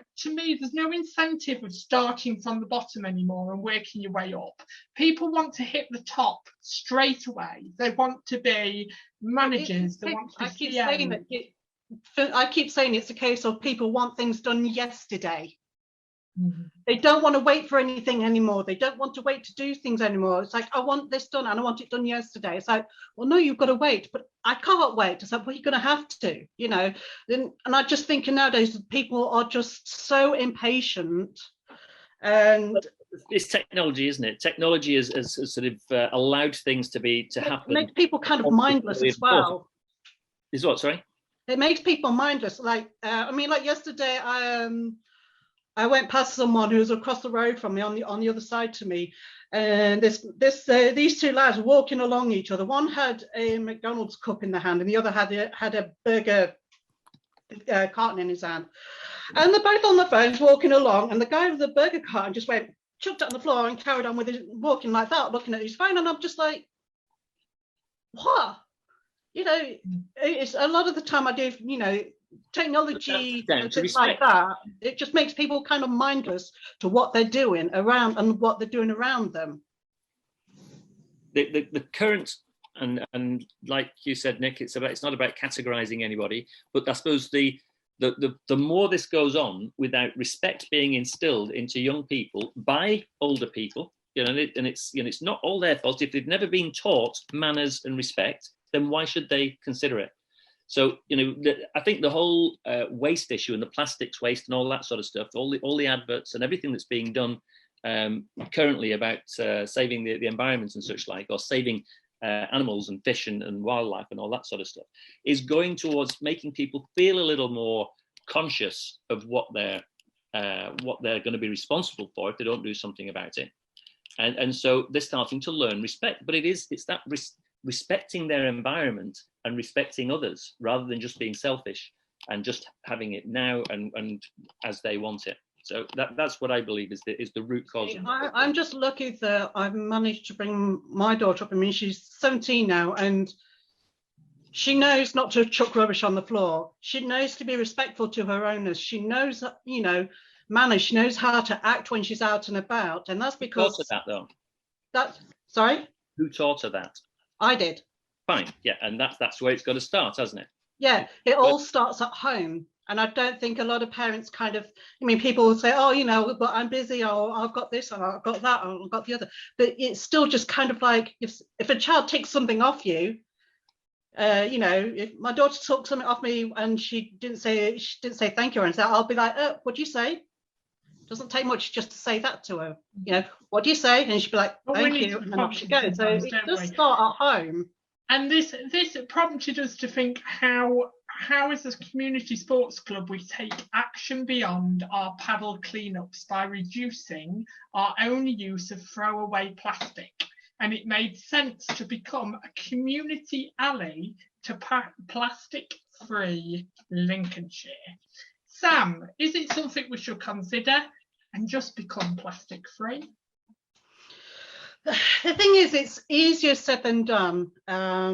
incentive of starting from the bottom anymore and working your way up. People want to hit the top straight away. They want to be managers. They want to be I keep saying it's a case of people want things done yesterday. They don't want to wait for anything anymore. They don't want to wait to do things anymore. It's like, I want this done and I want it done yesterday. It's like, well, no, you've got to wait, but I can't wait. It's like, well, you're going to have to, And I just think nowadays people are just so impatient. And it's technology, isn't it? Technology has sort of allowed things to happen. It makes people kind of mindless as well. Is what, sorry? It makes people mindless. Like, like yesterday, I went past someone who was across the road from me on the other side to me, and these two lads were walking along each other. One had a McDonald's cup in the hand, and the other had a burger carton in his hand. And they're both on the phones walking along, and the guy with the burger carton just chucked it on the floor and carried on with his walking like that, looking at his phone. And I'm just like, what? It's a lot of the time I do, technology and things like that, it just makes people kind of mindless to what they're doing around and what they're doing around them. The current, and like you said, Nick, it's not about categorizing anybody, but I suppose the more this goes on without respect being instilled into young people by older people, and it's not all their fault. If they've never been taught manners and respect, then why should they consider it? So, I think the whole waste issue and the plastics waste and all that sort of stuff, all the adverts and everything that's being done currently about saving the environment and such like, or saving animals and fish and wildlife and all that sort of stuff, is going towards making people feel a little more conscious of what they're going to be responsible for if they don't do something about it. And so they're starting to learn respect. But it's that respecting their environment and respecting others, rather than just being selfish and just having it now and as they want it. So that's what I believe is the root cause. I'm just lucky that I've managed to bring my daughter up. I mean, she's 17 now, and she knows not to chuck rubbish on the floor. She knows to be respectful to her owners. She knows, you know, manners. She knows how to act when she's out and about, and that's because. Who taught her that, though? Sorry? Who taught her that? I did. Fine, yeah, and that's where it's got to start, hasn't it? Yeah, it all starts at home. And I don't think a lot of parents kind of, I mean, people will say, oh, you know, but I'm busy, or I've got this, or I've got that, or I've got the other. But it's still just kind of like, if a child takes something off you, you know, if my daughter took something off me and she didn't say thank you or anything, I'll be like, what do you say? Doesn't take much just to say that to her. You know, what do you say? And she'd be like, thank you, and then off she goes. So it does start at home. And this prompted us to think how as a community sports club we take action beyond our paddle cleanups by reducing our own use of throwaway plastic. And it made sense to become a community ally to plastic-free Lincolnshire. Sam, is it something we should consider and just become plastic-free? The thing is, it's easier said than done. I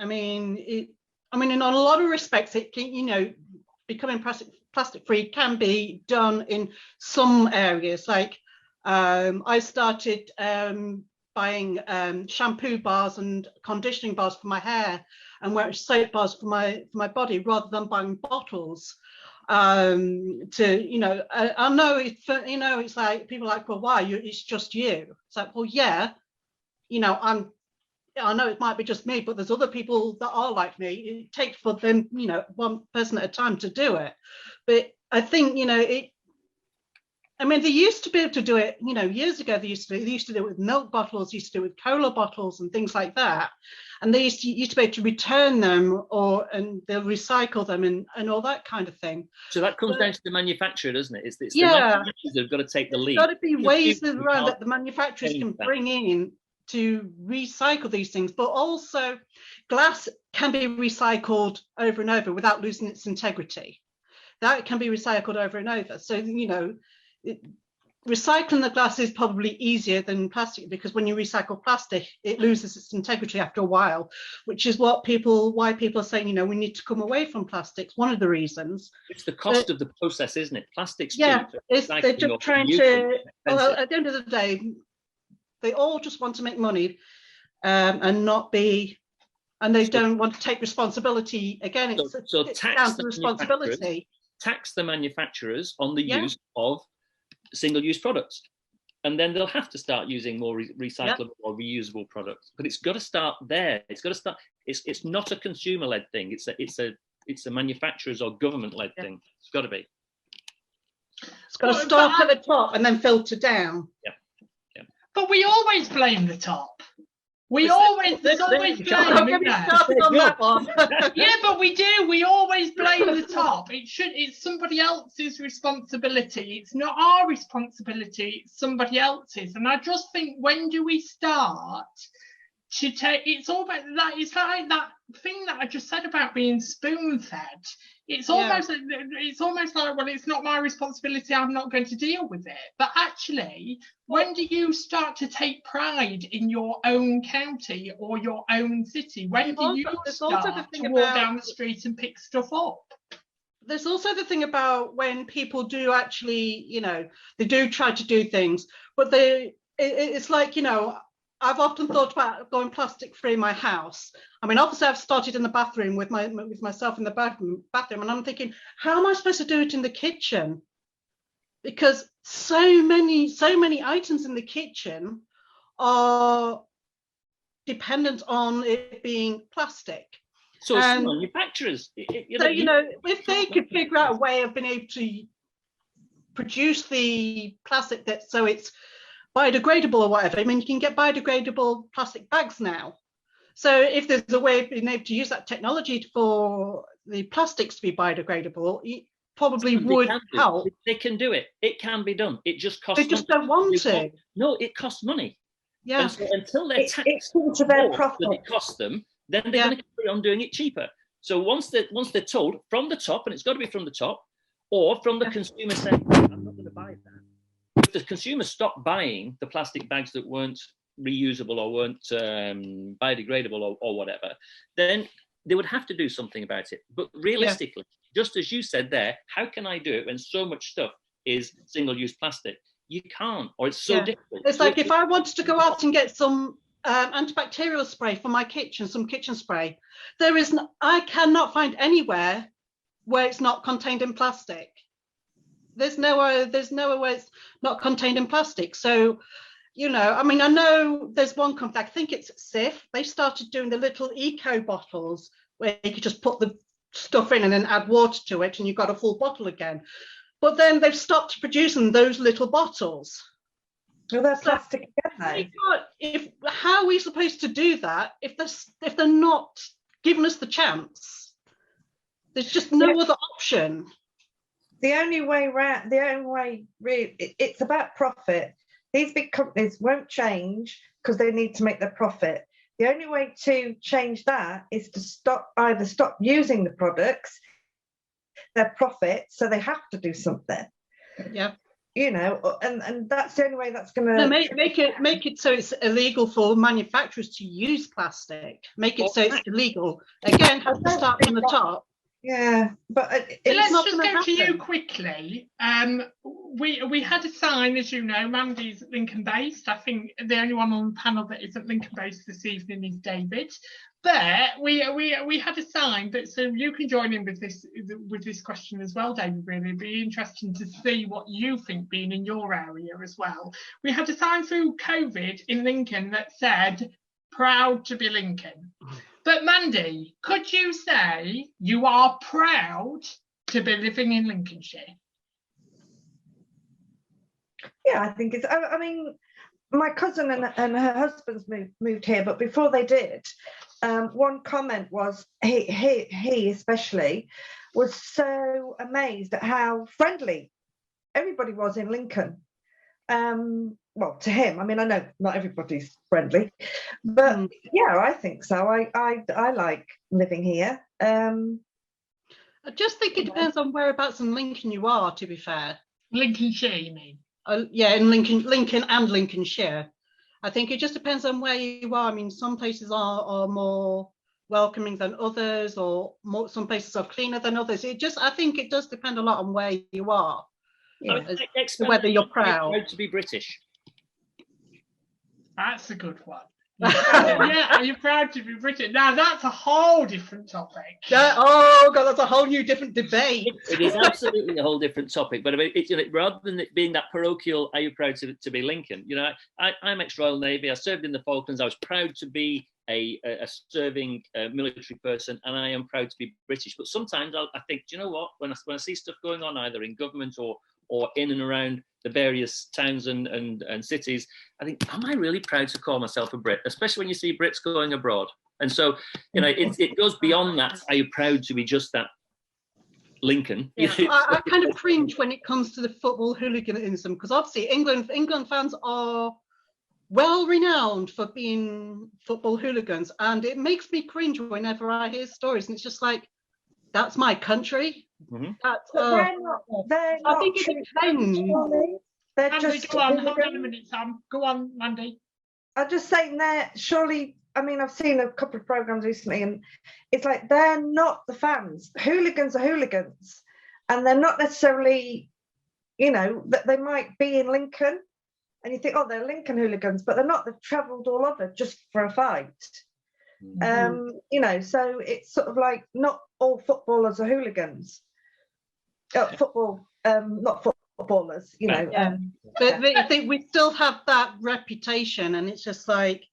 mean, in a lot of respects, it can, you know, becoming plastic free can be done in some areas. Like I started buying shampoo bars and conditioning bars for my hair, and wearing soap bars for my body, rather than buying bottles. To, you know, I know it's, you know, it's like people are like, well, why? It's just you. It's like, well, yeah, you know, I know it might be just me, but there's other people that are like me. It takes for them, you know, one person at a time to do it. But I think, you know, they used to be able to do it, you know, years ago. They used to do it with milk bottles, used to do it with cola bottles and things like that. And they used to be able to return them, and they'll recycle them and all that kind of thing. So that comes down to the manufacturer, doesn't it? It's the manufacturers that have got to take the lead. There's got to be ways around that the manufacturers can bring in to recycle these things, but also glass can be recycled over and over without losing its integrity. That can be recycled over and over. So, you know, recycling the glass is probably easier than plastic, because when you recycle plastic, it loses its integrity after a while, which is why people are saying, you know, we need to come away from plastics. One of the reasons. It's the cost of the process, isn't it? Plastic's yeah, cheap. they're just trying to. Well, at the end of the day, they all just want to make money, and they don't want to take responsibility. Again, it's down to responsibility. Tax the manufacturers on the use of single-use products, and then they'll have to start using more recyclable or reusable products. But it's got to start there. It's got to start. It's not a consumer-led thing. It's a manufacturers or government-led thing. It's got to be. It's got to start at the top and then filter down. Yeah. But we always blame the top. There's always blame. On that one. Yeah, but we do. We always blame the top. It's somebody else's responsibility. It's not our responsibility. It's somebody else's. And I just think, when do we start to take? It's all about that. It's like that thing that I just said about being spoon-fed. It's almost like, well, it's not my responsibility, I'm not going to deal with it. But actually, when do you start to take pride in your own county or your own city? When do you start to walk down the street and pick stuff up? There's also the thing about when people do actually, you know, they do try to do things, but it's like, you know, I've often thought about going plastic free in my house. I mean, obviously I've started in the bathroom with myself in the bathroom, and I'm thinking, how am I supposed to do it in the kitchen? Because so many items in the kitchen are dependent on it being plastic. So it's manufacturers. You know, if they could figure out a way of being able to produce the plastic so it's biodegradable or whatever. I mean, you can get biodegradable plastic bags now. So if there's a way of being able to use that technology for the plastics to be biodegradable, it probably would help. They can do it. It can be done. It just costs. They just don't want to. No, it costs money. Yeah. And so until they're taxed it's into their profit that it costs them, then they're going to carry on doing it cheaper. So once they're told from the top, and it's got to be from the top, or from the consumer saying, I'm not going to buy that. If the consumers stopped buying the plastic bags that weren't reusable or weren't biodegradable or whatever, then they would have to do something about it. But realistically, just as you said there, how can I do it when so much stuff is single-use plastic? You can't, or it's so difficult. It's like if I wanted to go out and get some antibacterial spray for my kitchen, some kitchen spray, I cannot find anywhere where it's not contained in plastic. There's nowhere where it's not contained in plastic. So, you know, I mean, I know there's one company, I think it's Sif, they started doing the little eco bottles where you could just put the stuff in and then add water to it and you've got a full bottle again. But then they've stopped producing those little bottles. Well, they're plastic again, how are we supposed to do that if they're not giving us the chance? There's just no other option. The only way really, it's about profit. These big companies won't change because they need to make their profit. The only way to change that is to either stop using the products, their profit, so they have to do something. Yeah. You know, and that's the only way that's going to make it so it's illegal for manufacturers to use plastic. Make it so it's illegal. Again, has to start from the top. Yeah, but let's just go to you quickly. We had a sign, as you know, Mandy's Lincoln based. I think the only one on the panel that isn't Lincoln based this evening is David. But we had a sign that, so you can join in with this question as well, David. Really, it'd be interesting to see what you think being in your area as well. We had a sign through COVID in Lincoln that said, "Proud to be Lincoln." But Mandy, could you say you are proud to be living in Lincolnshire? Yeah, I think it's. I mean, my cousin and her husband's moved here, but before they did, one comment was he especially was so amazed at how friendly everybody was in Lincoln. Well, to him, I mean, I know not everybody's friendly, but yeah, I think so. I like living here. I just think it depends on whereabouts in Lincoln you are, to be fair. Lincolnshire, you mean? Yeah, in Lincoln and Lincolnshire. I think it just depends on where you are. I mean, some places are more welcoming than others, or some places are cleaner than others. I think it does depend a lot on where you are. Yeah. Whether you're proud to be British. That's a good one. Yeah, are you proud to be British? Now that's a whole different topic. Oh God, that's a whole new different debate. It is absolutely a whole different topic. But I mean, it's, you know, rather than it being that parochial, are you proud to be Lincoln? You know, I'm ex-Royal Navy. I served in the Falklands. I was proud to be a serving military person, and I am proud to be British. But sometimes I think, do you know what? When I see stuff going on either in government or in and around the various towns and cities, I think, am I really proud to call myself a Brit? Especially when you see Brits going abroad. And so, you know, it goes beyond that. Are you proud to be just that Lincoln? Yeah. I kind of cringe when it comes to the football hooliganism, because obviously England fans are well renowned for being football hooligans, and it makes me cringe whenever I hear stories, and it's just like, that's my country. Mm-hmm. They're I think it depends. They're Mandy, just go on, hold on a minute, Sam. Go on, Mandy. I'm just saying that surely, I mean, I've seen a couple of programs recently, and it's like they're not the fans. Hooligans are hooligans, and they're not necessarily, you know, that they might be in Lincoln, and you think, oh, they're Lincoln hooligans, but they're not. They've travelled all over just for a fight. Mm-hmm. You know, so it's sort of like not all footballers are hooligans. Football, not footballers, you know. Yeah. But I think we still have that reputation, and it's just like,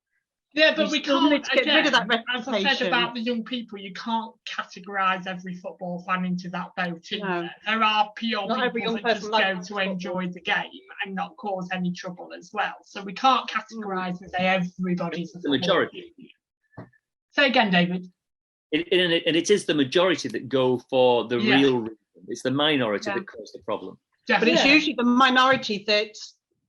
yeah, but we can't get rid of that reputation. As I said about the young people, you can't categorise every football fan into that boat. No. There are pure people that just go to enjoy the game and not cause any trouble as well. So we can't categorise and say everybody's the majority. Say again, David. It is the majority that go for the real reason. It's the minority that cause the problem. But it's usually the minority that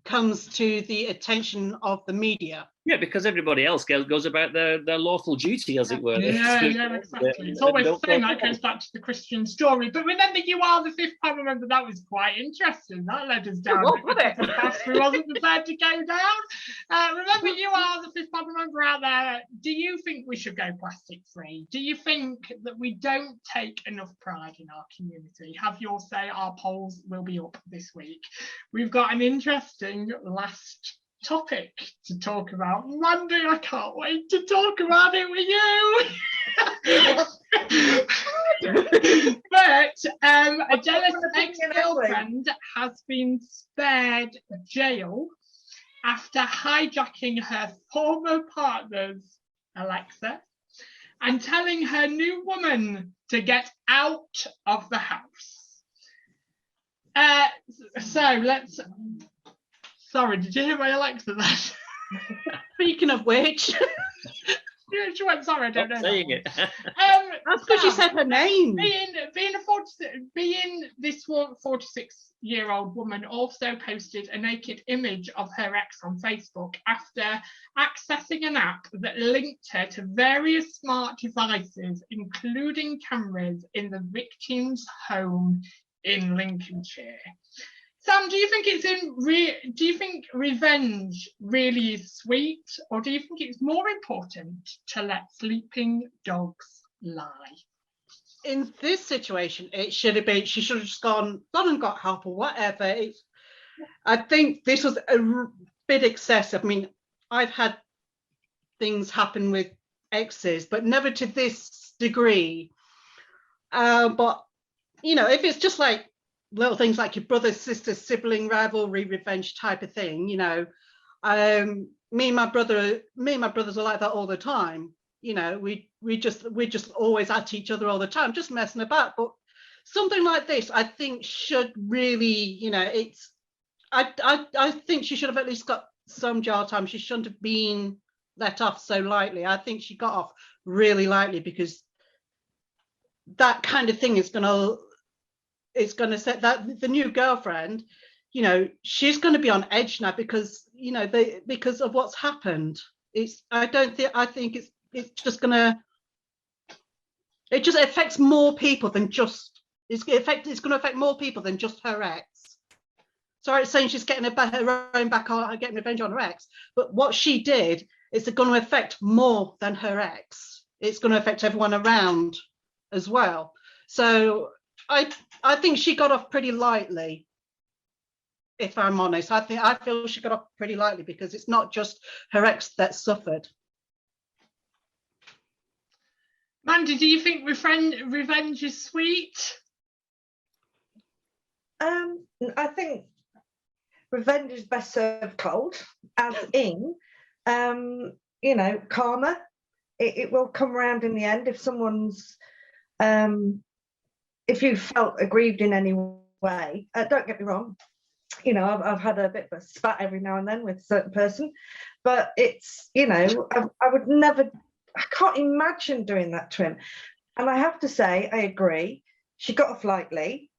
comes to the attention of the media. Yeah, because everybody else goes about their lawful duty, as it were. Yeah, exactly. It's always the same. That goes back to the Christian story. But remember, you are the fifth panel member. That was quite interesting. That led us down a path we wasn't prepared to go down. Remember, you are the fifth panel member out there. Do you think we should go plastic free? Do you think that we don't take enough pride in our community? Have your say. Our polls will be up this week. We've got an interesting last topic to talk about. Mandy, I can't wait to talk about it with you. But a jealous ex-girlfriend has been spared jail after hijacking her former partner's Alexa and telling her new woman to get out of the house. So let's... Sorry, did you hear my Alexa then? Speaking of which, she went, sorry, I don't know. Saying it. That's because you said her name. Being this 46-year-old woman also posted a naked image of her ex on Facebook after accessing an app that linked her to various smart devices, including cameras in the victim's home in Lincolnshire. Sam, do you think do you think revenge really is sweet, or do you think it's more important to let sleeping dogs lie? In this situation, it should have been, she should have just gone and got help or whatever. I think this was a bit excessive. I mean, I've had things happen with exes, but never to this degree. But, you know, if it's just like little things like your brother, sister, sibling rivalry, revenge type of thing, you know, me and my brothers are like that all the time. You know, we're just always at each other all the time, just messing about. But something like this, I think, should really, you know, I think she should have at least got some jail time. She shouldn't have been let off so lightly. I think she got off really lightly, because that kind of thing is gonna set that the new girlfriend, you know, she's going to be on edge now because, you know, because of what's happened. I think it's just going to, it affects more people than just, it's going to affect more people than just her ex. Sorry, it's saying she's getting her own back on, getting revenge on her ex, but what she did is going to affect more than her ex. It's going to affect everyone around as well. So I think she got off pretty lightly, if I'm honest. I feel she got off pretty lightly because it's not just her ex that suffered. Mandy, do you think revenge is sweet? I think revenge is best served cold, as in, you know, karma. It will come around in the end. If someone's, if you felt aggrieved in any way, don't get me wrong, you know, I've had a bit of a spat every now and then with a certain person, but it's, you know, I would never, I can't imagine doing that to him. And I have to say, I agree, she got off lightly.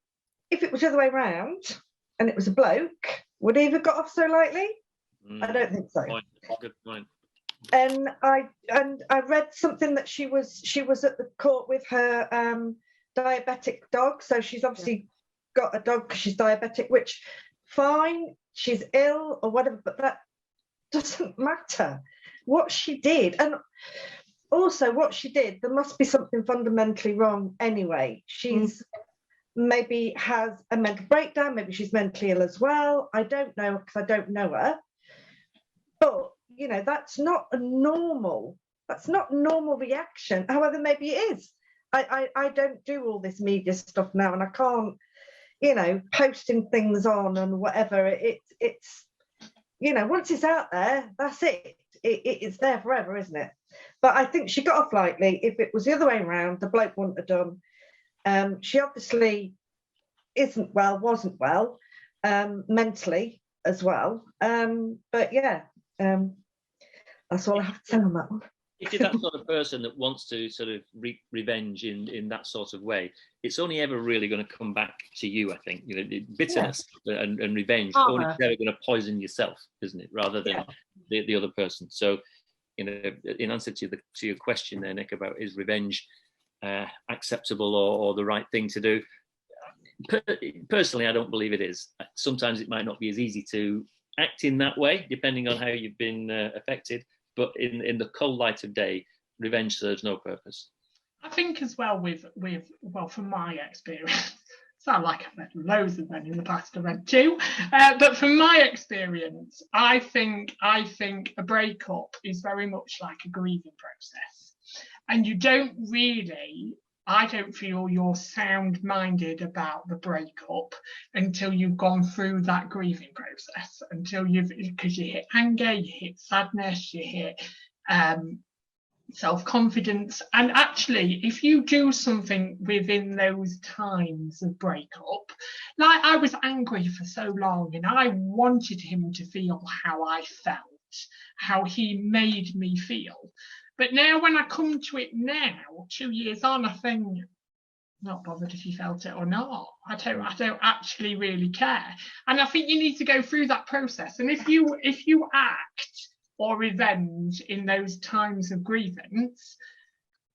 If it was the other way around and it was a bloke, would he have got off so lightly? I don't think so. Good point. And I read something that she was at the court with her diabetic dog, so she's obviously got a dog because she's diabetic, which fine, she's ill or whatever, but that doesn't matter. What she did, and also what she did, there must be something fundamentally wrong anyway. She's maybe has a mental breakdown, maybe she's mentally ill as well. I don't know, because I don't know her, but you know, that's not normal reaction. However, maybe it is. I don't do all this media stuff now, and I can't, you know, posting things on and whatever. It's you know, once it's out there, that's it. It's there forever, isn't it? But I think she got off lightly. If it was the other way around, the bloke wouldn't have done. She obviously wasn't well, mentally as well. But yeah, that's all I have to say on that one. If you're that sort of person that wants to sort of revenge in that sort of way, it's only ever really going to come back to you, I think. You know, bitterness and revenge only ever going to poison yourself, isn't it? Rather than the other person. So, in answer to your question there, Nick, about is revenge acceptable or the right thing to do? Personally, I don't believe it is. Sometimes it might not be as easy to act in that way, depending on how you've been affected. But in the cold light of day, revenge serves no purpose. I think as well well, from my experience, sound like I've had loads of them in the past. I've had two, but from my experience, I think a breakup is very much like a grieving process, and you don't really. I don't feel you're sound-minded about the breakup until you've gone through that grieving process, because you hit anger, you hit sadness, you hit self-confidence. And actually, if you do something within those times of breakup, like I was angry for so long and I wanted him to feel how I felt, how he made me feel. But now when I come to it now, 2 years on, I think, not bothered if he felt it or not. I don't actually really care. And I think you need to go through that process. And if you act or revenge in those times of grievance,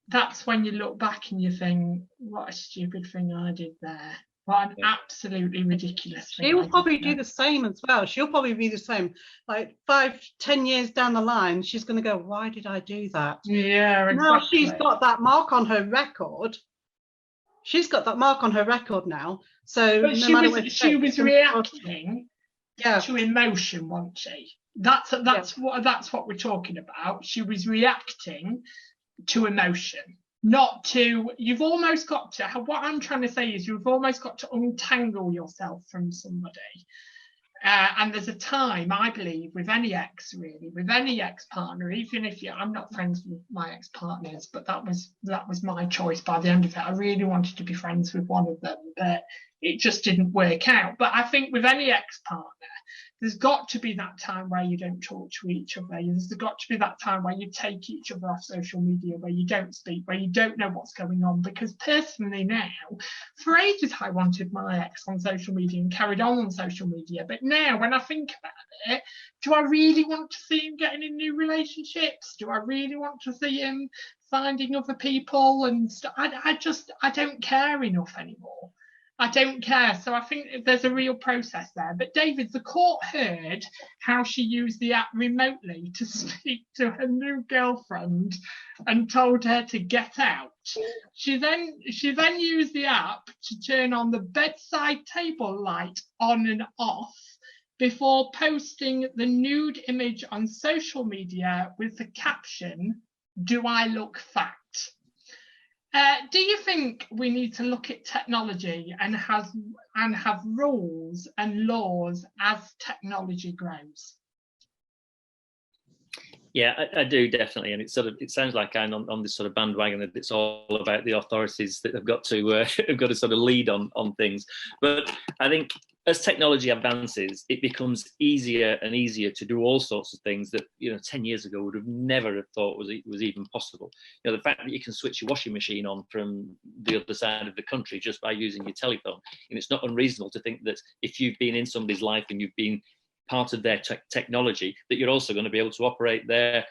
that's when you look back and you think, what a stupid thing I did there. What an absolutely ridiculous thing. She'll probably do the same as well. She'll probably be the same. Like 5-10 years down the line, she's going to go, why did I do that? Yeah, exactly. Now she's got that mark on her record. She's got that mark on her record now. So but no she was reacting to emotion, wasn't she? That's what we're talking about. She was reacting to emotion. Not to, you've almost got to, what I'm trying to say is you've almost got to untangle yourself from somebody. And there's a time, I believe, with any ex, really, with any ex-partner, even if I'm not friends with my ex-partners, but that was my choice by the end of it. I really wanted to be friends with one of them, but it just didn't work out. But I think with any ex-partner, there's got to be that time where you don't talk to each other. There's got to be that time where you take each other off social media, where you don't speak, where you don't know what's going on. Because personally now, for ages I wanted my ex on social media and carried on social media. But now when I think about it, do I really want to see him getting in new relationships? Do I really want to see him finding other people? And I don't care enough anymore. I don't care. So I think there's a real process there. But David, the court heard how she used the app remotely to speak to her new girlfriend and told her to get out. She then used the app to turn on the bedside table light on and off before posting the nude image on social media with the caption, "Do I look fat?" Do you think we need to look at technology and have rules and laws as technology grows? Yeah, I do definitely, and it sounds like I'm on this sort of bandwagon that it's all about the authorities that have got to sort of lead on things. But I think as technology advances, it becomes easier and easier to do all sorts of things that 10 years ago would have never have thought was even possible. The fact that you can switch your washing machine on from the other side of the country just by using your telephone, and it's not unreasonable to think that if you've been in somebody's life and you've been part of their technology, that you're also going to be able to operate their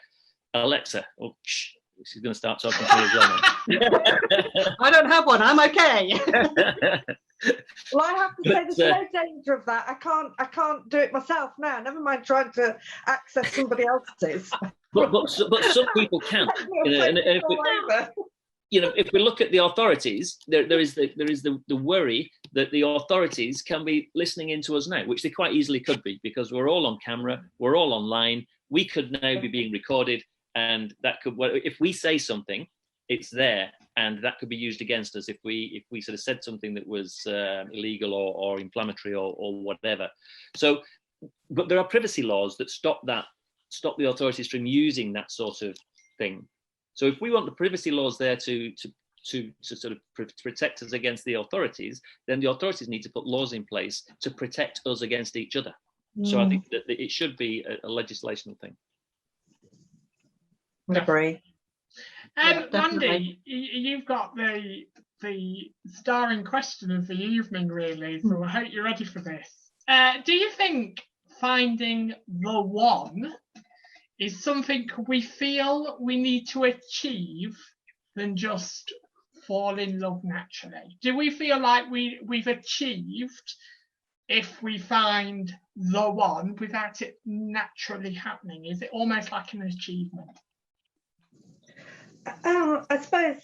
Alexa. Oh, she's going to start talking to me as well now. I don't have one. I'm okay. Well, I have to say there's no danger of that. I can't do it myself now. Never mind trying to access somebody else's. But some people can. If we look at the authorities, there is the worry that the authorities can be listening into us now, which they quite easily could be, because we're all on camera, we're all online. We could now be being recorded, and that could, if we say something, it's there, and that could be used against us if we sort of said something that was illegal or inflammatory or whatever. So, but there are privacy laws that stop the authorities from using that sort of thing. So if we want the privacy laws there to sort of protect us against the authorities, then the authorities need to put laws in place to protect us against each other. So I think that it should be a legislational thing. I agree. Mandy, you've got the starring question of the evening, really, so I hope you're ready for this. Do you think finding the one is something we feel we need to achieve than just fall in love naturally? Do we feel like we've achieved if we find the one without it naturally happening? Is it almost like an achievement? I suppose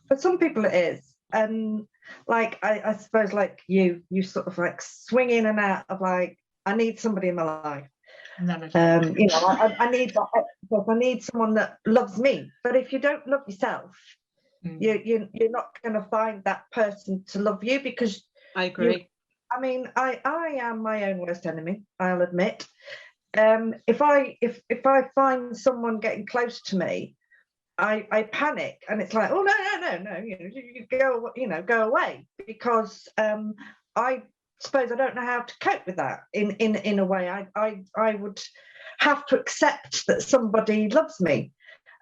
for some people it is. And like, I suppose like you sort of like swing in and out of like, I need somebody in my life. You know, I need that. I need someone that loves me. But if you don't love yourself, you're not going to find that person to love you, because I agree. I mean, I am my own worst enemy, I'll admit. If I find someone getting close to me, I panic, and it's like, oh no, go away, because I suppose I don't know how to cope with that in a way. I would have to accept that somebody loves me.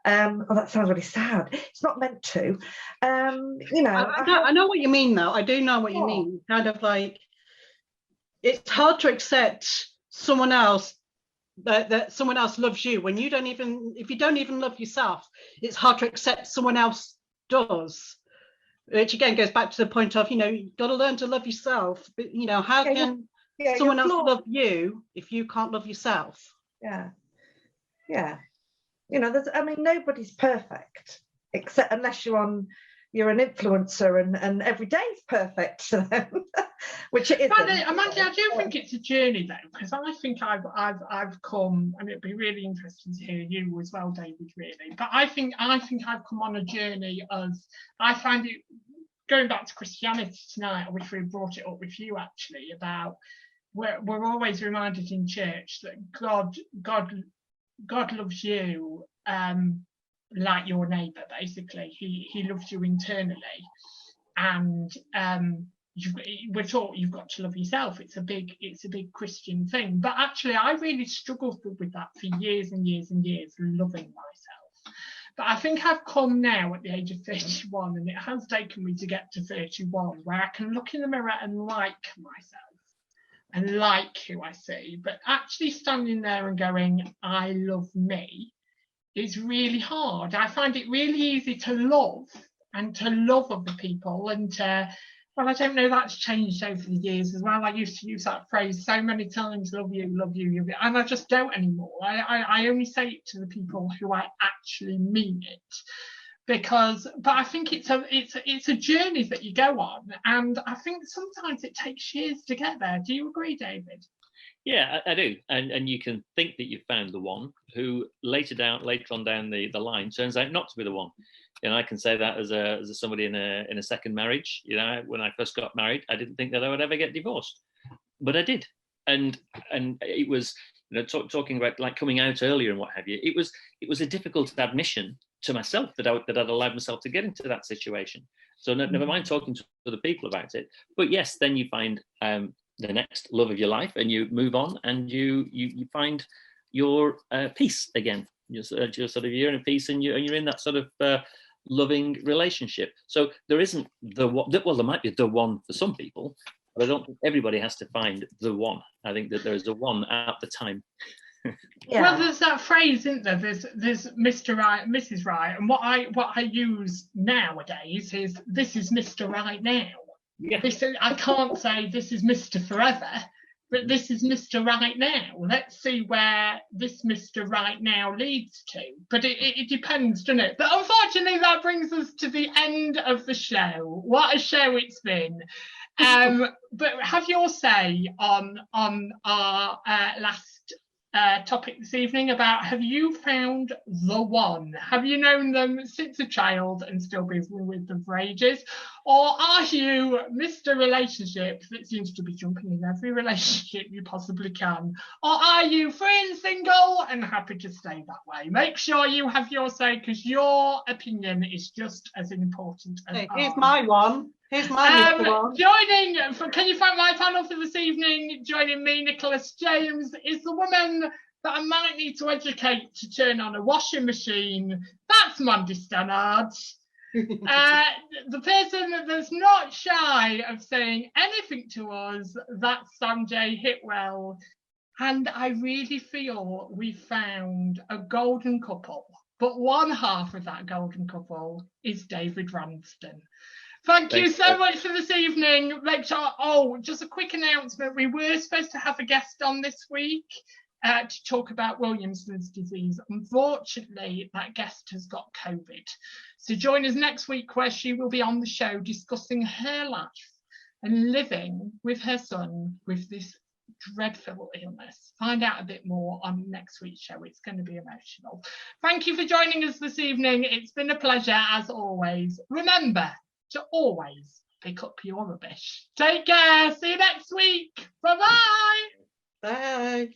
Oh, that sounds really sad. It's not meant to. You know, I know what you mean, though. I do know what you mean. Kind of like, it's hard to accept someone else, that someone else loves you when you don't even, if you don't even love yourself, it's hard to accept someone else does. Which again goes back to the point of, you've got to learn to love yourself. But, how can someone else love you if you can't love yourself? Yeah. Nobody's perfect, except unless you're an influencer and every day's perfect to them, which it isn't. Amanda, I do think it's a journey though, because I think I've come, and it'd be really interesting to hear you as well, David, really. But I think I've come on a journey of, I find it, going back to Christianity tonight, I wish we brought it up with you actually, about we're always reminded in church that God loves you like your neighbour, basically. He loves you internally, and we're taught you've got to love yourself. It's a big Christian thing, but actually I really struggled with that for years and years and years, loving myself. But I think I've come now at the age of 31, and it has taken me to get to 31, where I can look in the mirror and like myself and like who I see, but actually standing there and going, I love me, is really hard. I find it really easy to love other people, and I don't know, that's changed over the years as well. I used to use that phrase so many times, love you, and I just don't anymore. I only say it to the people who I actually mean it. But I think it's a journey that you go on, and I think sometimes it takes years to get there. Do you agree, David? Yeah, I do. And you can think that you've found the one, who later on down the line turns out not to be the one. I can say that as somebody in a second marriage. When I first got married, I didn't think that I would ever get divorced, but I did. And it was, talking about like coming out earlier and what have you. It was a difficult admission to myself that I'd allowed myself to get into that situation. So never mind talking to other people about it. But yes, then you find the next love of your life, and you move on, and you find your peace again. You're in a peace, and you're in that sort of loving relationship. So there isn't the one. Well, there might be the one for some people, but I don't think everybody has to find the one. I think that there is a one at the time. Yeah. Well, there's that phrase, isn't there? There's Mr. Right, Mrs. Right, and what I use nowadays is, this is Mr. Right now. Yeah. I can't say this is Mr. Forever, but this is Mr. Right now. Let's see where this Mr. Right now leads to. But it depends, doesn't it? But unfortunately, that brings us to the end of the show. What a show it's been. But have your say on our last topic this evening about, have you found the one? Have you known them since a child and still been with them for ages? Or are you Mr. Relationship that seems to be jumping in every relationship you possibly can? Or are you free and single and happy to stay that way? Make sure you have your say, because your opinion is just as important as ours. Here's my one. Here's my one. Can you find my panel for this evening? Joining me, Nicholas James, is the woman that I might need to educate to turn on a washing machine. That's Mandy Stannard. The person that's not shy of saying anything to us, that's Sanjay Hitwell. And I really feel we found a golden couple. But one half of that golden couple is David Ramsden. Thank you so much for this evening. Just a quick announcement. We were supposed to have a guest on this week to talk about Williamson's disease. Unfortunately, that guest has got COVID. So join us next week where she will be on the show discussing her life and living with her son with this dreadful illness. Find out a bit more on next week's show. It's going to be emotional. Thank you for joining us this evening. It's been a pleasure as always. Remember to always pick up your rubbish. Take care. See you next week. Bye-bye. Bye.